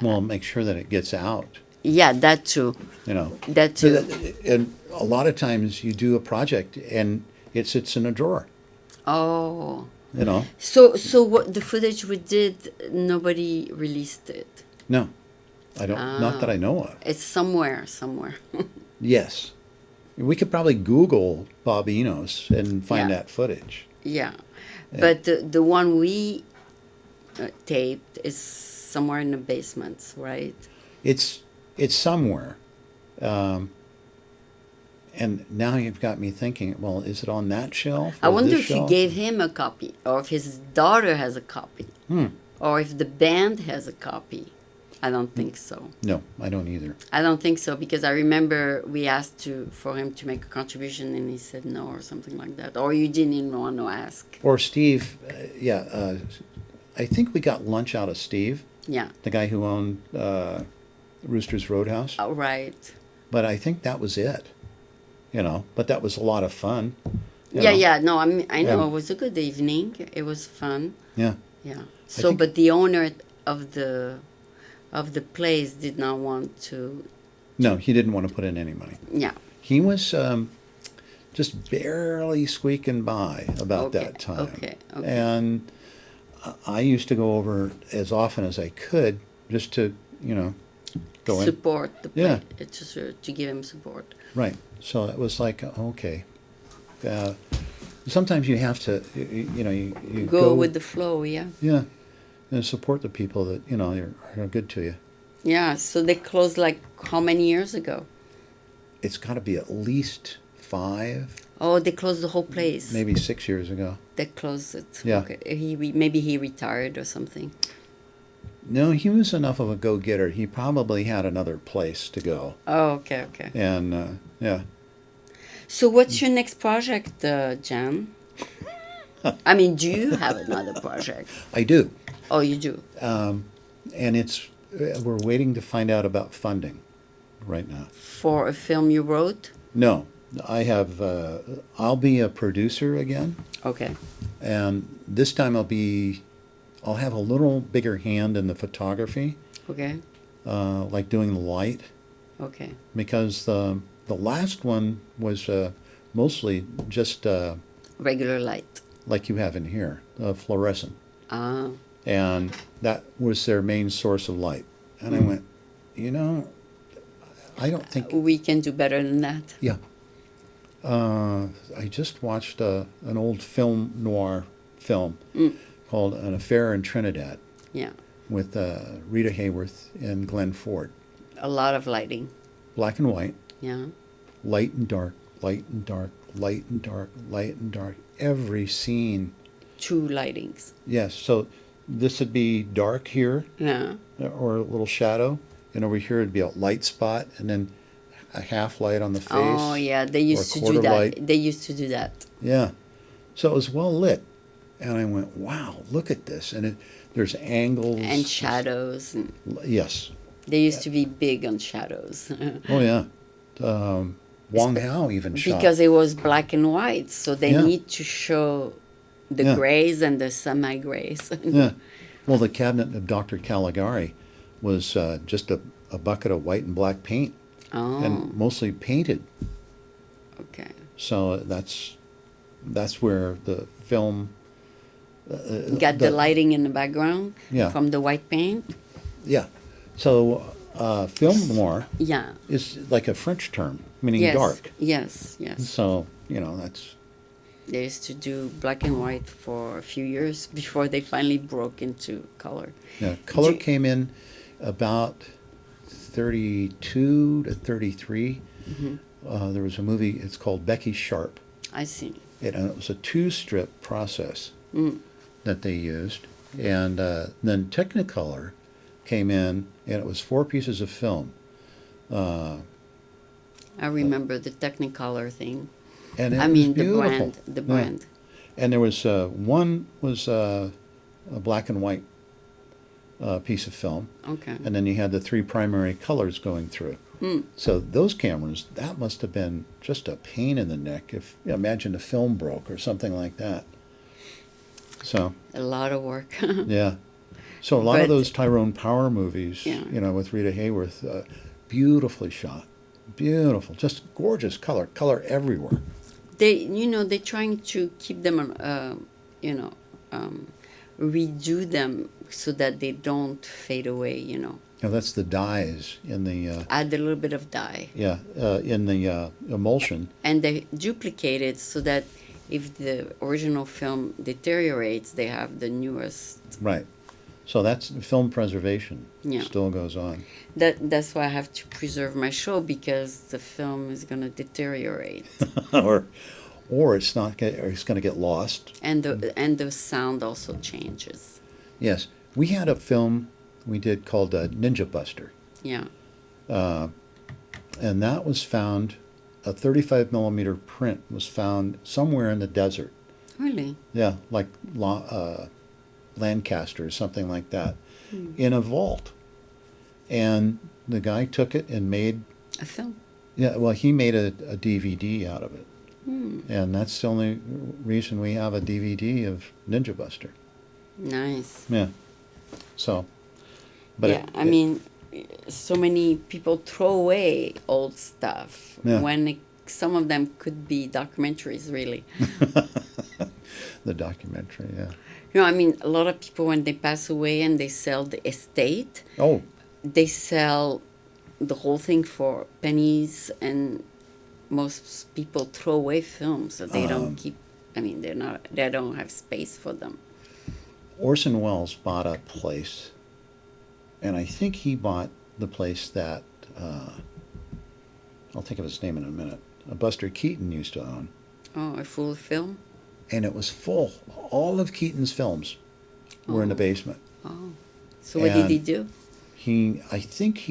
[SPEAKER 2] Well, make sure that it gets out,
[SPEAKER 1] yeah, that too.
[SPEAKER 2] you know.
[SPEAKER 1] That
[SPEAKER 2] So
[SPEAKER 1] too.
[SPEAKER 2] and a lot of times you do a project and it sits in a drawer,
[SPEAKER 1] Oh.
[SPEAKER 2] you know.
[SPEAKER 1] So what the footage we did, nobody released it.
[SPEAKER 2] No, I don't, not that I know of.
[SPEAKER 1] It's somewhere.
[SPEAKER 2] Yes. We could probably Google Bob Enos and find
[SPEAKER 1] Yeah.
[SPEAKER 2] that footage.
[SPEAKER 1] Yeah. But the one we taped is somewhere in the basements, right?
[SPEAKER 2] It's somewhere. And now you've got me thinking, well, is it on that shelf?
[SPEAKER 1] I
[SPEAKER 2] or
[SPEAKER 1] wonder
[SPEAKER 2] this
[SPEAKER 1] if you
[SPEAKER 2] shelf?
[SPEAKER 1] gave him a copy, or if his daughter has a copy, or if the band has a copy. I don't think so.
[SPEAKER 2] No, I don't either.
[SPEAKER 1] I don't think so because I remember we asked for him to make a contribution and he said no or something like that, or you didn't even want to ask.
[SPEAKER 2] Or Steve, I think we got lunch out of Steve,
[SPEAKER 1] Yeah.
[SPEAKER 2] the guy who owned Rooster's Roadhouse.
[SPEAKER 1] Oh, right.
[SPEAKER 2] But I think that was it, you know. But that was a lot of fun. you
[SPEAKER 1] Yeah,
[SPEAKER 2] know.
[SPEAKER 1] yeah. No, I know
[SPEAKER 2] Yeah.
[SPEAKER 1] it was a good evening. It was fun.
[SPEAKER 2] Yeah.
[SPEAKER 1] Yeah. So,
[SPEAKER 2] think-
[SPEAKER 1] but the owner of the place did not want to.
[SPEAKER 2] No, he didn't want to put in any money.
[SPEAKER 1] Yeah.
[SPEAKER 2] He was just barely squeaking by about
[SPEAKER 1] Okay,
[SPEAKER 2] that time.
[SPEAKER 1] okay.
[SPEAKER 2] And I used to go over as often as I could just to, go in.
[SPEAKER 1] Support the
[SPEAKER 2] Yeah.
[SPEAKER 1] place. It's just to give him support.
[SPEAKER 2] Right. So it was like, okay. Sometimes you have to, you
[SPEAKER 1] Go with the flow. Yeah.
[SPEAKER 2] Yeah. And support the people that, are good to you.
[SPEAKER 1] Yeah. So they closed like how many years ago?
[SPEAKER 2] It's got to be at least 5,
[SPEAKER 1] Oh, they closed the whole place.
[SPEAKER 2] maybe 6 years ago.
[SPEAKER 1] They closed it.
[SPEAKER 2] Yeah.
[SPEAKER 1] Okay. Maybe he retired or something.
[SPEAKER 2] No, he was enough of a go-getter. He probably had another place to go.
[SPEAKER 1] Oh, okay, okay.
[SPEAKER 2] And, yeah.
[SPEAKER 1] So what's your next project, Jan? I mean, do you have another project?
[SPEAKER 2] I do.
[SPEAKER 1] Oh, you do?
[SPEAKER 2] And we're waiting to find out about funding right now.
[SPEAKER 1] For a film you wrote?
[SPEAKER 2] No, I have, I'll be a producer again.
[SPEAKER 1] Okay.
[SPEAKER 2] And this time I'll have a little bigger hand in the photography,
[SPEAKER 1] Okay.
[SPEAKER 2] like doing the light,
[SPEAKER 1] Okay.
[SPEAKER 2] because the last one was mostly just
[SPEAKER 1] Regular light.
[SPEAKER 2] like you have in here, fluorescent.
[SPEAKER 1] Ah.
[SPEAKER 2] And that was their main source of light. And I went, I don't think,
[SPEAKER 1] We can do better than that.
[SPEAKER 2] yeah. I just watched an old film noir film called An Affair in Trinidad
[SPEAKER 1] Yeah.
[SPEAKER 2] with Rita Hayworth and Glenn Ford.
[SPEAKER 1] A lot of lighting.
[SPEAKER 2] Black and white,
[SPEAKER 1] Yeah.
[SPEAKER 2] light and dark, light and dark, light and dark, light and dark. Every scene.
[SPEAKER 1] Two lightings.
[SPEAKER 2] Yes, so this would be dark here,
[SPEAKER 1] Yeah.
[SPEAKER 2] or a little shadow, and over here it'd be a light spot, and then a half light on the face.
[SPEAKER 1] Oh yeah, they used to do
[SPEAKER 2] quarter
[SPEAKER 1] that.
[SPEAKER 2] light.
[SPEAKER 1] They used to do that.
[SPEAKER 2] Yeah, so it was well lit, and I went, "Wow, look at this!" And there's angles
[SPEAKER 1] And shadows. And
[SPEAKER 2] Yes.
[SPEAKER 1] they used to be big on shadows.
[SPEAKER 2] Oh yeah. Wong Hao even shot.
[SPEAKER 1] Because it was black and white, so they
[SPEAKER 2] Yeah.
[SPEAKER 1] need to show the
[SPEAKER 2] Yeah.
[SPEAKER 1] grays and the semi-grays.
[SPEAKER 2] Yeah. Well, the cabinet of Dr. Caligari was just a bucket of white and black paint,
[SPEAKER 1] Oh,
[SPEAKER 2] and mostly painted.
[SPEAKER 1] okay.
[SPEAKER 2] So that's where the film.
[SPEAKER 1] Got the lighting in the background
[SPEAKER 2] Yeah.
[SPEAKER 1] from the white paint.
[SPEAKER 2] Yeah. So film noir
[SPEAKER 1] Yeah.
[SPEAKER 2] is like a French term meaning
[SPEAKER 1] Yes.
[SPEAKER 2] dark.
[SPEAKER 1] Yes. Yes.
[SPEAKER 2] So that's.
[SPEAKER 1] They used to do black and white for a few years before they finally broke into color.
[SPEAKER 2] Yeah, color
[SPEAKER 1] you-
[SPEAKER 2] came in about 32 to 33. There was a movie, it's called Becky Sharp.
[SPEAKER 1] I see.
[SPEAKER 2] It was a two-strip process
[SPEAKER 1] Mm.
[SPEAKER 2] that they used. And then Technicolor came in, and it was 4 pieces of film.
[SPEAKER 1] I remember the Technicolor thing.
[SPEAKER 2] And it
[SPEAKER 1] I
[SPEAKER 2] was
[SPEAKER 1] mean the
[SPEAKER 2] beautiful.
[SPEAKER 1] brand. The
[SPEAKER 2] Yeah.
[SPEAKER 1] brand.
[SPEAKER 2] And there was one was a black and white piece of film.
[SPEAKER 1] Okay.
[SPEAKER 2] And then you had the 3 primary colors going through.
[SPEAKER 1] Mm.
[SPEAKER 2] So those cameras, that must have been just a pain in the neck. If imagine the film broke or something like that. So
[SPEAKER 1] A lot of work.
[SPEAKER 2] yeah, so a lot of
[SPEAKER 1] But-
[SPEAKER 2] those Tyrone Power movies,
[SPEAKER 1] Yeah.
[SPEAKER 2] with Rita Hayworth, beautifully shot, beautiful, just gorgeous color everywhere.
[SPEAKER 1] They're trying to keep them, redo them so that they don't fade away.
[SPEAKER 2] That's the dyes in the
[SPEAKER 1] Add a little bit of dye.
[SPEAKER 2] in the emulsion.
[SPEAKER 1] And they duplicate it so that if the original film deteriorates, they have the newest.
[SPEAKER 2] Right. So that's film preservation.
[SPEAKER 1] Yeah.
[SPEAKER 2] Still goes on.
[SPEAKER 1] That's why I have to preserve my show, because the film is gonna deteriorate
[SPEAKER 2] or it's not. Or it's going to get lost.
[SPEAKER 1] and the sound also changes.
[SPEAKER 2] Yes, we had a film we did called Ninja Buster,
[SPEAKER 1] Yeah.
[SPEAKER 2] and that was found. A 35 millimeter print was found somewhere in the desert.
[SPEAKER 1] Really?
[SPEAKER 2] Yeah, like Lancaster or something like that, in a vault. And the guy took it and made.
[SPEAKER 1] A film.
[SPEAKER 2] Yeah, well, he made a DVD out of it.
[SPEAKER 1] Hmm.
[SPEAKER 2] And that's the only reason we have a DVD of Ninja Buster.
[SPEAKER 1] Nice.
[SPEAKER 2] Yeah. So, but
[SPEAKER 1] yeah, I mean, so many people throw away old stuff when some of them could be documentaries, really.
[SPEAKER 2] the documentary, yeah.
[SPEAKER 1] I mean, a lot of people, when they pass away and they sell the estate,
[SPEAKER 2] Oh,
[SPEAKER 1] they sell the whole thing for pennies, and most people throw away films, so they don't keep. I mean, they don't have space for them.
[SPEAKER 2] Orson Welles bought a place, and I think he bought the place that I'll think of his name in a minute. Buster Keaton used to own,
[SPEAKER 1] Oh, a full film?
[SPEAKER 2] and it was full. All of Keaton's films were in the basement.
[SPEAKER 1] Oh. So what did he do?
[SPEAKER 2] I think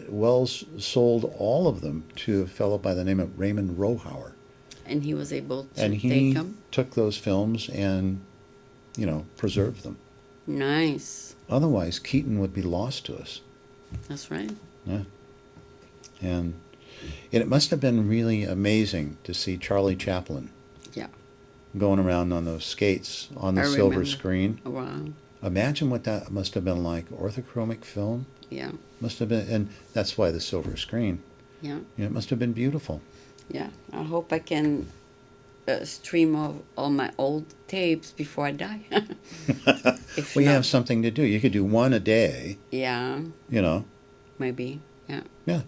[SPEAKER 2] Wells sold all of them to a fellow by the name of Raymond Rohauer.
[SPEAKER 1] And he was able to
[SPEAKER 2] And
[SPEAKER 1] take
[SPEAKER 2] he
[SPEAKER 1] them?
[SPEAKER 2] took those films and, preserved them.
[SPEAKER 1] Nice.
[SPEAKER 2] Otherwise, Keaton would be lost to us.
[SPEAKER 1] That's right.
[SPEAKER 2] Yeah. And it must have been really amazing to see Charlie Chaplin
[SPEAKER 1] Yeah.
[SPEAKER 2] going around on those skates on the
[SPEAKER 1] I
[SPEAKER 2] silver
[SPEAKER 1] remember.
[SPEAKER 2] screen.
[SPEAKER 1] Wow.
[SPEAKER 2] Imagine what that must have been like. Orthochromic film
[SPEAKER 1] Yeah.
[SPEAKER 2] must have been, and that's why the silver screen.
[SPEAKER 1] Yeah.
[SPEAKER 2] It must have been beautiful.
[SPEAKER 1] Yeah. I hope I can stream all my old tapes before I die. If
[SPEAKER 2] We
[SPEAKER 1] not-
[SPEAKER 2] have something to do. You could do one a day,
[SPEAKER 1] Yeah. Maybe. Yeah.
[SPEAKER 2] Yeah.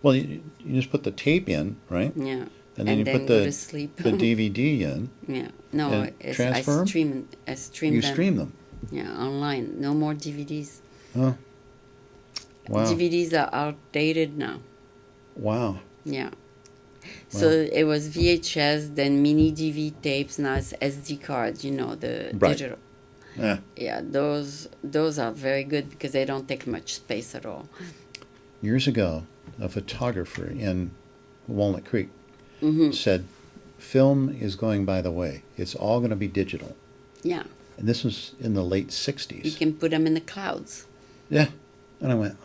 [SPEAKER 2] Well, you just put the tape in, right?
[SPEAKER 1] Yeah.
[SPEAKER 2] And then you
[SPEAKER 1] then
[SPEAKER 2] put
[SPEAKER 1] go to sleep.
[SPEAKER 2] the DVD in.
[SPEAKER 1] Yeah. No,
[SPEAKER 2] And
[SPEAKER 1] it's,
[SPEAKER 2] transfer 'em?
[SPEAKER 1] I stream
[SPEAKER 2] You
[SPEAKER 1] them.
[SPEAKER 2] stream them.
[SPEAKER 1] Yeah, online. No more DVDs.
[SPEAKER 2] Oh, wow.
[SPEAKER 1] DVDs are outdated now.
[SPEAKER 2] Wow.
[SPEAKER 1] Yeah. So it was VHS, then mini DV tapes, now it's SD cards, the
[SPEAKER 2] Right.
[SPEAKER 1] digital.
[SPEAKER 2] Yeah.
[SPEAKER 1] Yeah, those are very good because they don't take much space at all.
[SPEAKER 2] Years ago, a photographer in Walnut Creek said, film is going by the way. It's all going to be digital.
[SPEAKER 1] Yeah.
[SPEAKER 2] And this was in the late
[SPEAKER 1] You
[SPEAKER 2] 60s.
[SPEAKER 1] can put them in the clouds.
[SPEAKER 2] Yeah. And I went,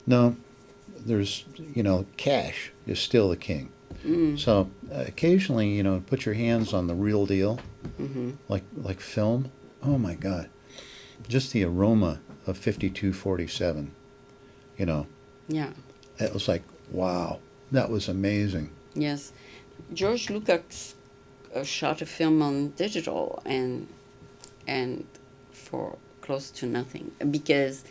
[SPEAKER 2] no, there's, cash is still the king. So occasionally, put your hands on the real deal, like film. Oh my God. Just the aroma of 5247,
[SPEAKER 1] Yeah.
[SPEAKER 2] it was like, wow, that was amazing.
[SPEAKER 1] Yes. George Lucas shot a film on digital and for close to nothing because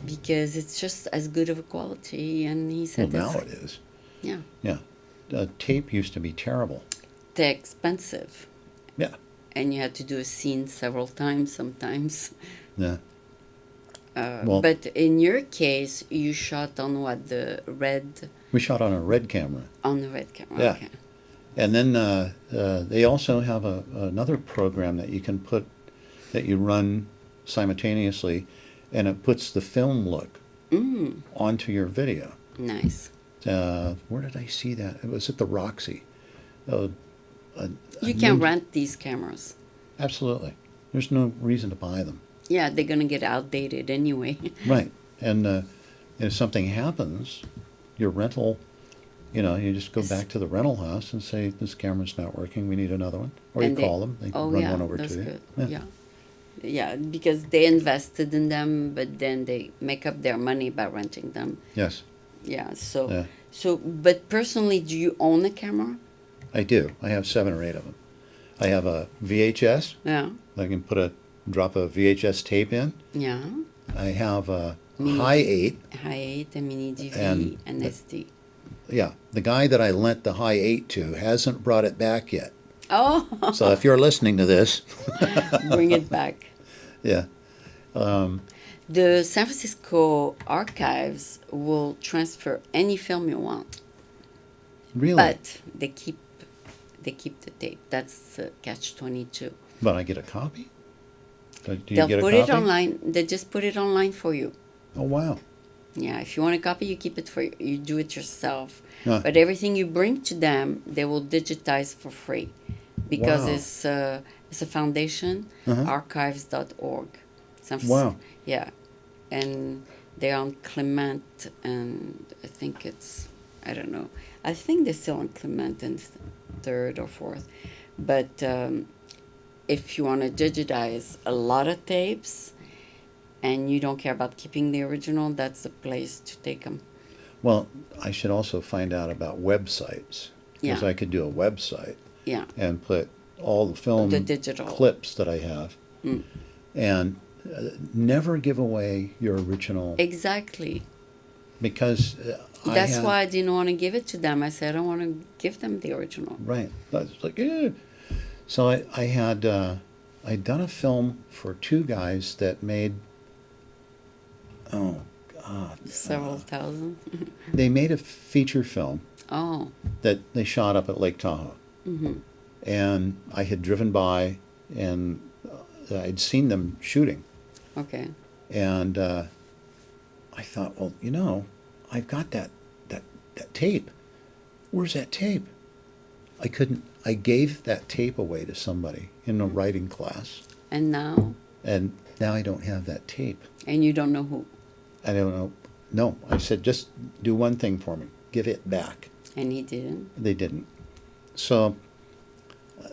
[SPEAKER 1] it's just as good of a quality, and he
[SPEAKER 2] Well,
[SPEAKER 1] said
[SPEAKER 2] now it is.
[SPEAKER 1] Yeah.
[SPEAKER 2] Yeah. Tape used to be terrible.
[SPEAKER 1] They're expensive.
[SPEAKER 2] Yeah.
[SPEAKER 1] And you had to do a scene several times sometimes.
[SPEAKER 2] Yeah.
[SPEAKER 1] But in your case, you shot on what, the red?
[SPEAKER 2] We shot on a red camera.
[SPEAKER 1] On the red camera.
[SPEAKER 2] Yeah.
[SPEAKER 1] Okay.
[SPEAKER 2] And then they also have another program that you can put, that you run simultaneously, and it puts the film look onto your video.
[SPEAKER 1] Nice.
[SPEAKER 2] Where did I see that? It was at the Roxy.
[SPEAKER 1] You can rent these cameras.
[SPEAKER 2] Absolutely. There's no reason to buy them.
[SPEAKER 1] Yeah, they're going to get outdated anyway.
[SPEAKER 2] Right. And if something happens, your rental, you just go back to the rental house and say, this camera's not working, we need another one. Or
[SPEAKER 1] And
[SPEAKER 2] you call them, they run one over to you.
[SPEAKER 1] Good.
[SPEAKER 2] Yeah.
[SPEAKER 1] Yeah, because they invested in them, but then they make up their money by renting them.
[SPEAKER 2] Yes,
[SPEAKER 1] Yeah, so,
[SPEAKER 2] Yeah.
[SPEAKER 1] But personally, do you own a camera?
[SPEAKER 2] I do. I have 7 or 8 of them. I have a VHS.
[SPEAKER 1] Yeah.
[SPEAKER 2] I can drop a VHS tape in.
[SPEAKER 1] Yeah.
[SPEAKER 2] I have a
[SPEAKER 1] Mini
[SPEAKER 2] high 8.
[SPEAKER 1] High 8, a mini DV, and SD.
[SPEAKER 2] Yeah, the guy that I lent the high 8 to hasn't brought it back yet.
[SPEAKER 1] Oh,
[SPEAKER 2] So if you're listening to this,
[SPEAKER 1] bring it back.
[SPEAKER 2] yeah.
[SPEAKER 1] The San Francisco archives will transfer any film you want,
[SPEAKER 2] Really?
[SPEAKER 1] but they keep the tape. That's catch-22.
[SPEAKER 2] But I get a copy? Do you
[SPEAKER 1] They'll
[SPEAKER 2] get a
[SPEAKER 1] put
[SPEAKER 2] copy?
[SPEAKER 1] it online. They just put it online for you.
[SPEAKER 2] Oh, wow.
[SPEAKER 1] Yeah, if you want a copy, you keep it for you. You do it yourself.
[SPEAKER 2] Huh.
[SPEAKER 1] But everything you bring to them, they will digitize for free, because
[SPEAKER 2] Wow.
[SPEAKER 1] it's a foundation, archives.org.
[SPEAKER 2] Wow.
[SPEAKER 1] Yeah, and they're on Clement, and I think I don't know. I think they're still on Clement and 3rd or 4th. But if you want to digitize a lot of tapes and you don't care about keeping the original, that's the place to take them.
[SPEAKER 2] Well, I should also find out about websites, because
[SPEAKER 1] Yeah.
[SPEAKER 2] I could do a website
[SPEAKER 1] Yeah,
[SPEAKER 2] and put all the film
[SPEAKER 1] the digital.
[SPEAKER 2] clips that I have, and never give away your original,
[SPEAKER 1] Exactly.
[SPEAKER 2] because
[SPEAKER 1] That's why I didn't want to give it to them. I said, I don't want to give them the original.
[SPEAKER 2] Right. That's like, So I had I'd done a film for 2 guys that made, oh God,
[SPEAKER 1] Several thousand.
[SPEAKER 2] they made a feature film
[SPEAKER 1] Oh.
[SPEAKER 2] that they shot up at Lake Tahoe, and I had driven by, and I'd seen them shooting,
[SPEAKER 1] Okay.
[SPEAKER 2] and I thought, well, I've got that tape. Where's that tape? I gave that tape away to somebody in a writing class,
[SPEAKER 1] And now?
[SPEAKER 2] and now I don't have that tape.
[SPEAKER 1] And you don't know who.
[SPEAKER 2] I don't know. No, I said, just do one thing for me. Give it back.
[SPEAKER 1] And he didn't.
[SPEAKER 2] They didn't. So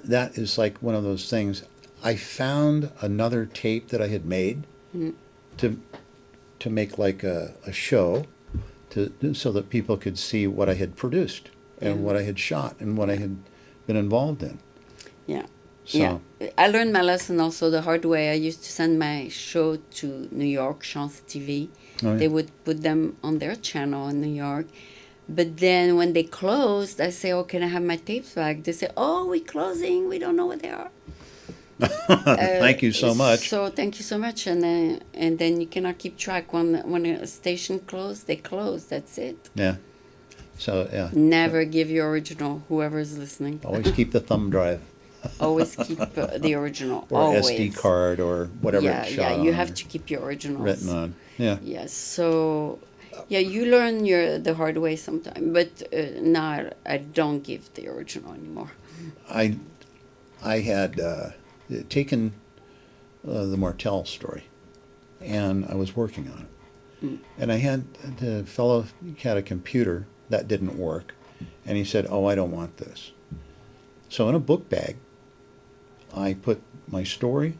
[SPEAKER 2] that is like one of those things. I found another tape that I had made to make like a show, so that people could see what I had produced and what I had shot and what I had been involved in.
[SPEAKER 1] Yeah.
[SPEAKER 2] So,
[SPEAKER 1] Yeah. I learned my lesson also the hard way. I used to send my show to New York, Chance TV.
[SPEAKER 2] Oh, yeah.
[SPEAKER 1] They would put them on their channel in New York. But then when they closed, I say, "Oh, can I have my tapes back?" They say, "Oh, we're closing. We don't know what they are."
[SPEAKER 2] Thank you so much.
[SPEAKER 1] So thank you so much, and then you cannot keep track when a station closed. They close. That's it.
[SPEAKER 2] Yeah. So yeah.
[SPEAKER 1] Never give your original. Whoever's listening,
[SPEAKER 2] Always keep the thumb drive
[SPEAKER 1] always keep the original.
[SPEAKER 2] or
[SPEAKER 1] always.
[SPEAKER 2] SD card or whatever
[SPEAKER 1] Yeah,
[SPEAKER 2] it's shot
[SPEAKER 1] yeah. You
[SPEAKER 2] on
[SPEAKER 1] have
[SPEAKER 2] or
[SPEAKER 1] to keep your originals
[SPEAKER 2] written on. Yeah.
[SPEAKER 1] Yes. So, yeah, you learn the hard way sometime. But now I don't give the original anymore.
[SPEAKER 2] I had taken the Martel story, and I was working on it. And I had the fellow had a computer that didn't work, and he said, "Oh, I don't want this." So in a book bag, I put my story.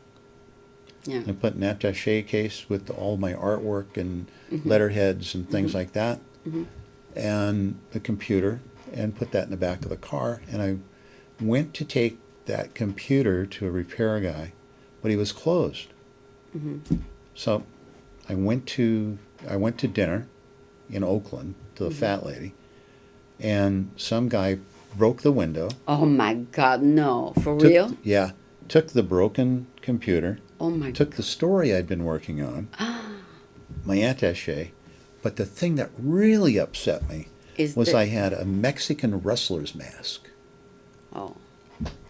[SPEAKER 1] Yeah.
[SPEAKER 2] I put an attaché case with all my artwork and letterheads and things like that, and the computer, and put that in the back of the car. And I went to take that computer to a repair guy, but he was closed. So I went to dinner in Oakland to the fat lady, and some guy broke the window.
[SPEAKER 1] Oh my God, no! For real?
[SPEAKER 2] Yeah, took the broken computer.
[SPEAKER 1] Oh my!
[SPEAKER 2] Took the story I'd been working on, my attaché, but the thing that really upset me was I had a Mexican wrestler's mask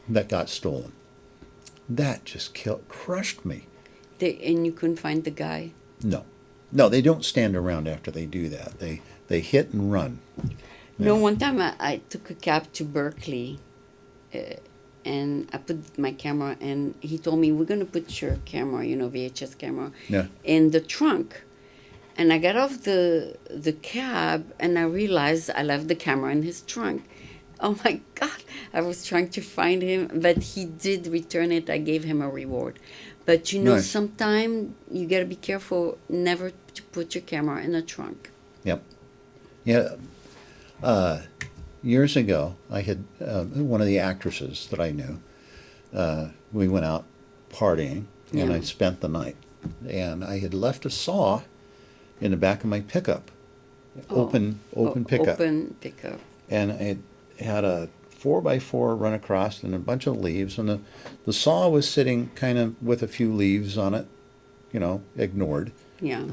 [SPEAKER 2] that got stolen. That just crushed me.
[SPEAKER 1] And you couldn't find the guy?
[SPEAKER 2] No, they don't stand around after they do that. They hit and run.
[SPEAKER 1] No, one time I took a cab to Berkeley, and I put my camera, and he told me, "We're going to put your camera, VHS camera, in the trunk." And I got off the cab, and I realized I left the camera in his trunk. Oh my God! I was trying to find him, but he did return it. I gave him a reward. But
[SPEAKER 2] Nice.
[SPEAKER 1] sometimes you got to be careful never to put your camera in a trunk.
[SPEAKER 2] Yep. Yeah. Years ago, I had one of the actresses that I knew. We went out partying, and I spent the night. And I had left a saw in the back of my pickup, open pickup.
[SPEAKER 1] Open pickup.
[SPEAKER 2] And it had a 4x4 run across and a bunch of leaves, and the saw was sitting kind of with a few leaves on it, ignored.
[SPEAKER 1] Yeah.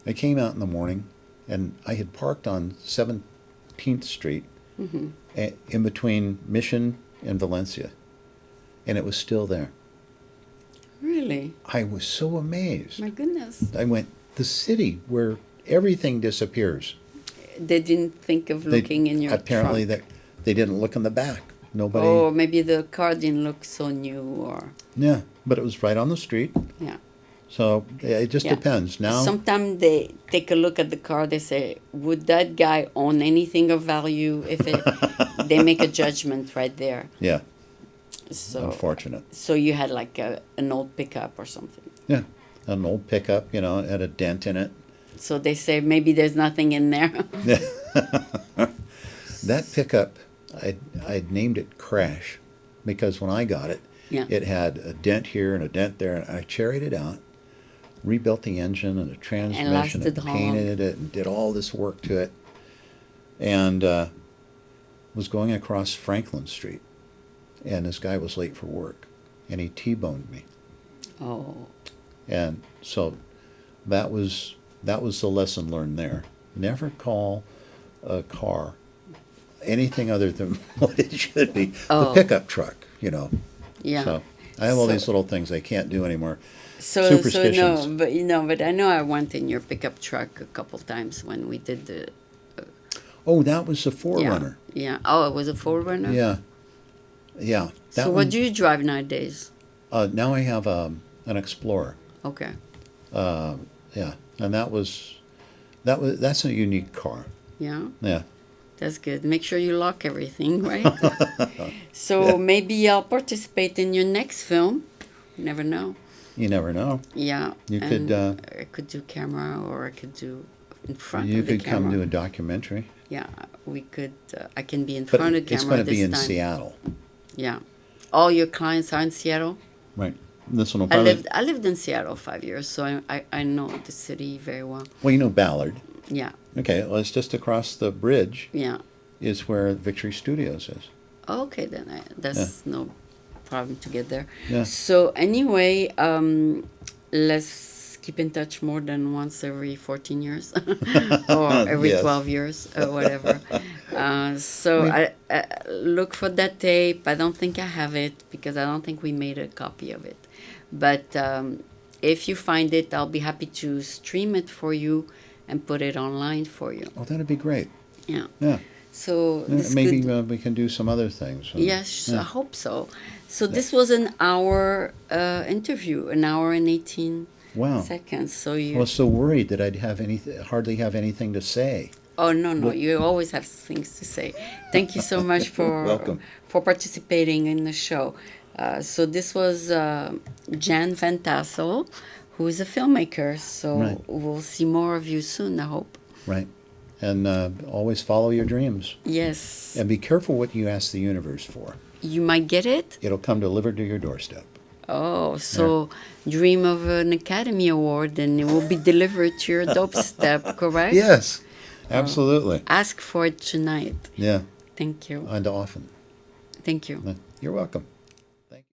[SPEAKER 2] I came out in the morning, and I had parked on 17th Street, in between Mission and Valencia, and it was still there.
[SPEAKER 1] Really?
[SPEAKER 2] I was so amazed.
[SPEAKER 1] My goodness.
[SPEAKER 2] I went, the city where everything disappears.
[SPEAKER 1] They didn't think of looking in your
[SPEAKER 2] apparently
[SPEAKER 1] trunk.
[SPEAKER 2] that they didn't look in the back. Nobody.
[SPEAKER 1] Oh, maybe the car didn't look so new, or
[SPEAKER 2] Yeah, but it was right on the street.
[SPEAKER 1] yeah.
[SPEAKER 2] So it just depends. Now,
[SPEAKER 1] Sometimes they take a look at the car. They say, "Would that guy own anything of value?" They make a judgment right there.
[SPEAKER 2] yeah,
[SPEAKER 1] So
[SPEAKER 2] unfortunate.
[SPEAKER 1] So you had like an old pickup or something.
[SPEAKER 2] Yeah, an old pickup, had a dent in it.
[SPEAKER 1] So they say maybe there's nothing in there.
[SPEAKER 2] That pickup, I'd named it Crash, because when I got it, it had a dent here and a dent there, and I cherried it out, rebuilt the engine and the transmission, and painted it, and did all this work to it, and was going across Franklin Street, and this guy was late for work, and he T-boned me.
[SPEAKER 1] Oh.
[SPEAKER 2] And so that was the lesson learned there. Never call a car anything other than what it should be. The pickup truck,
[SPEAKER 1] Yeah.
[SPEAKER 2] So I have all these little things I can't do anymore.
[SPEAKER 1] So no, but I know I went in your pickup truck a couple times when we did the.
[SPEAKER 2] Oh, that was a 4Runner.
[SPEAKER 1] Yeah. Oh, it was a 4Runner?
[SPEAKER 2] Yeah. Yeah.
[SPEAKER 1] So what do you drive nowadays?
[SPEAKER 2] Now I have an Explorer.
[SPEAKER 1] Okay.
[SPEAKER 2] Yeah, and that's a unique car.
[SPEAKER 1] Yeah.
[SPEAKER 2] Yeah.
[SPEAKER 1] That's good. Make sure you lock everything, right? So maybe I'll participate in your next film. You never know.
[SPEAKER 2] You never know.
[SPEAKER 1] Yeah.
[SPEAKER 2] You
[SPEAKER 1] and
[SPEAKER 2] could.
[SPEAKER 1] I could do camera, or I could do in front
[SPEAKER 2] You
[SPEAKER 1] of the
[SPEAKER 2] could
[SPEAKER 1] camera.
[SPEAKER 2] come to a documentary.
[SPEAKER 1] Yeah, we could. I can be in front of the camera.
[SPEAKER 2] It's going to be in
[SPEAKER 1] time.
[SPEAKER 2] Seattle.
[SPEAKER 1] Yeah. All your clients are in Seattle?
[SPEAKER 2] Right. This one will probably...
[SPEAKER 1] I lived in Seattle 5 years, so I know the city very well.
[SPEAKER 2] Well, you know Ballard.
[SPEAKER 1] Yeah.
[SPEAKER 2] Okay, well, it's just across the bridge
[SPEAKER 1] Yeah.
[SPEAKER 2] is where Victory Studios is.
[SPEAKER 1] Okay, then that's no problem to get there.
[SPEAKER 2] Yeah.
[SPEAKER 1] So anyway, let's keep in touch more than once every 14 years or every
[SPEAKER 2] Yes.
[SPEAKER 1] 12 years or whatever. So I look for that tape. I don't think I have it because I don't think we made a copy of it. But if you find it, I'll be happy to stream it for you and put it online for you.
[SPEAKER 2] Oh, that'd be great.
[SPEAKER 1] Yeah.
[SPEAKER 2] Yeah.
[SPEAKER 1] So this
[SPEAKER 2] Maybe
[SPEAKER 1] could,
[SPEAKER 2] we can do some other things.
[SPEAKER 1] yes, I hope so. So this was an hour interview, an hour and 18
[SPEAKER 2] Wow.
[SPEAKER 1] seconds. So
[SPEAKER 2] I
[SPEAKER 1] you,
[SPEAKER 2] was so worried that I'd hardly have anything to say.
[SPEAKER 1] oh no, you always have things to say. Thank you so much for
[SPEAKER 2] Welcome.
[SPEAKER 1] for participating in the show. So this was Jan Van Tassell, who is a filmmaker. So
[SPEAKER 2] Right.
[SPEAKER 1] we'll see more of you soon, I hope.
[SPEAKER 2] Right. And always follow your dreams.
[SPEAKER 1] Yes.
[SPEAKER 2] And be careful what you ask the universe for.
[SPEAKER 1] You might get it.
[SPEAKER 2] It'll come delivered to your doorstep.
[SPEAKER 1] Oh, so dream of an Academy Award and it will be delivered to your doorstep, correct?
[SPEAKER 2] Yes, absolutely.
[SPEAKER 1] Ask for it tonight.
[SPEAKER 2] Yeah,
[SPEAKER 1] Thank you.
[SPEAKER 2] and often.
[SPEAKER 1] Thank you.
[SPEAKER 2] You're welcome.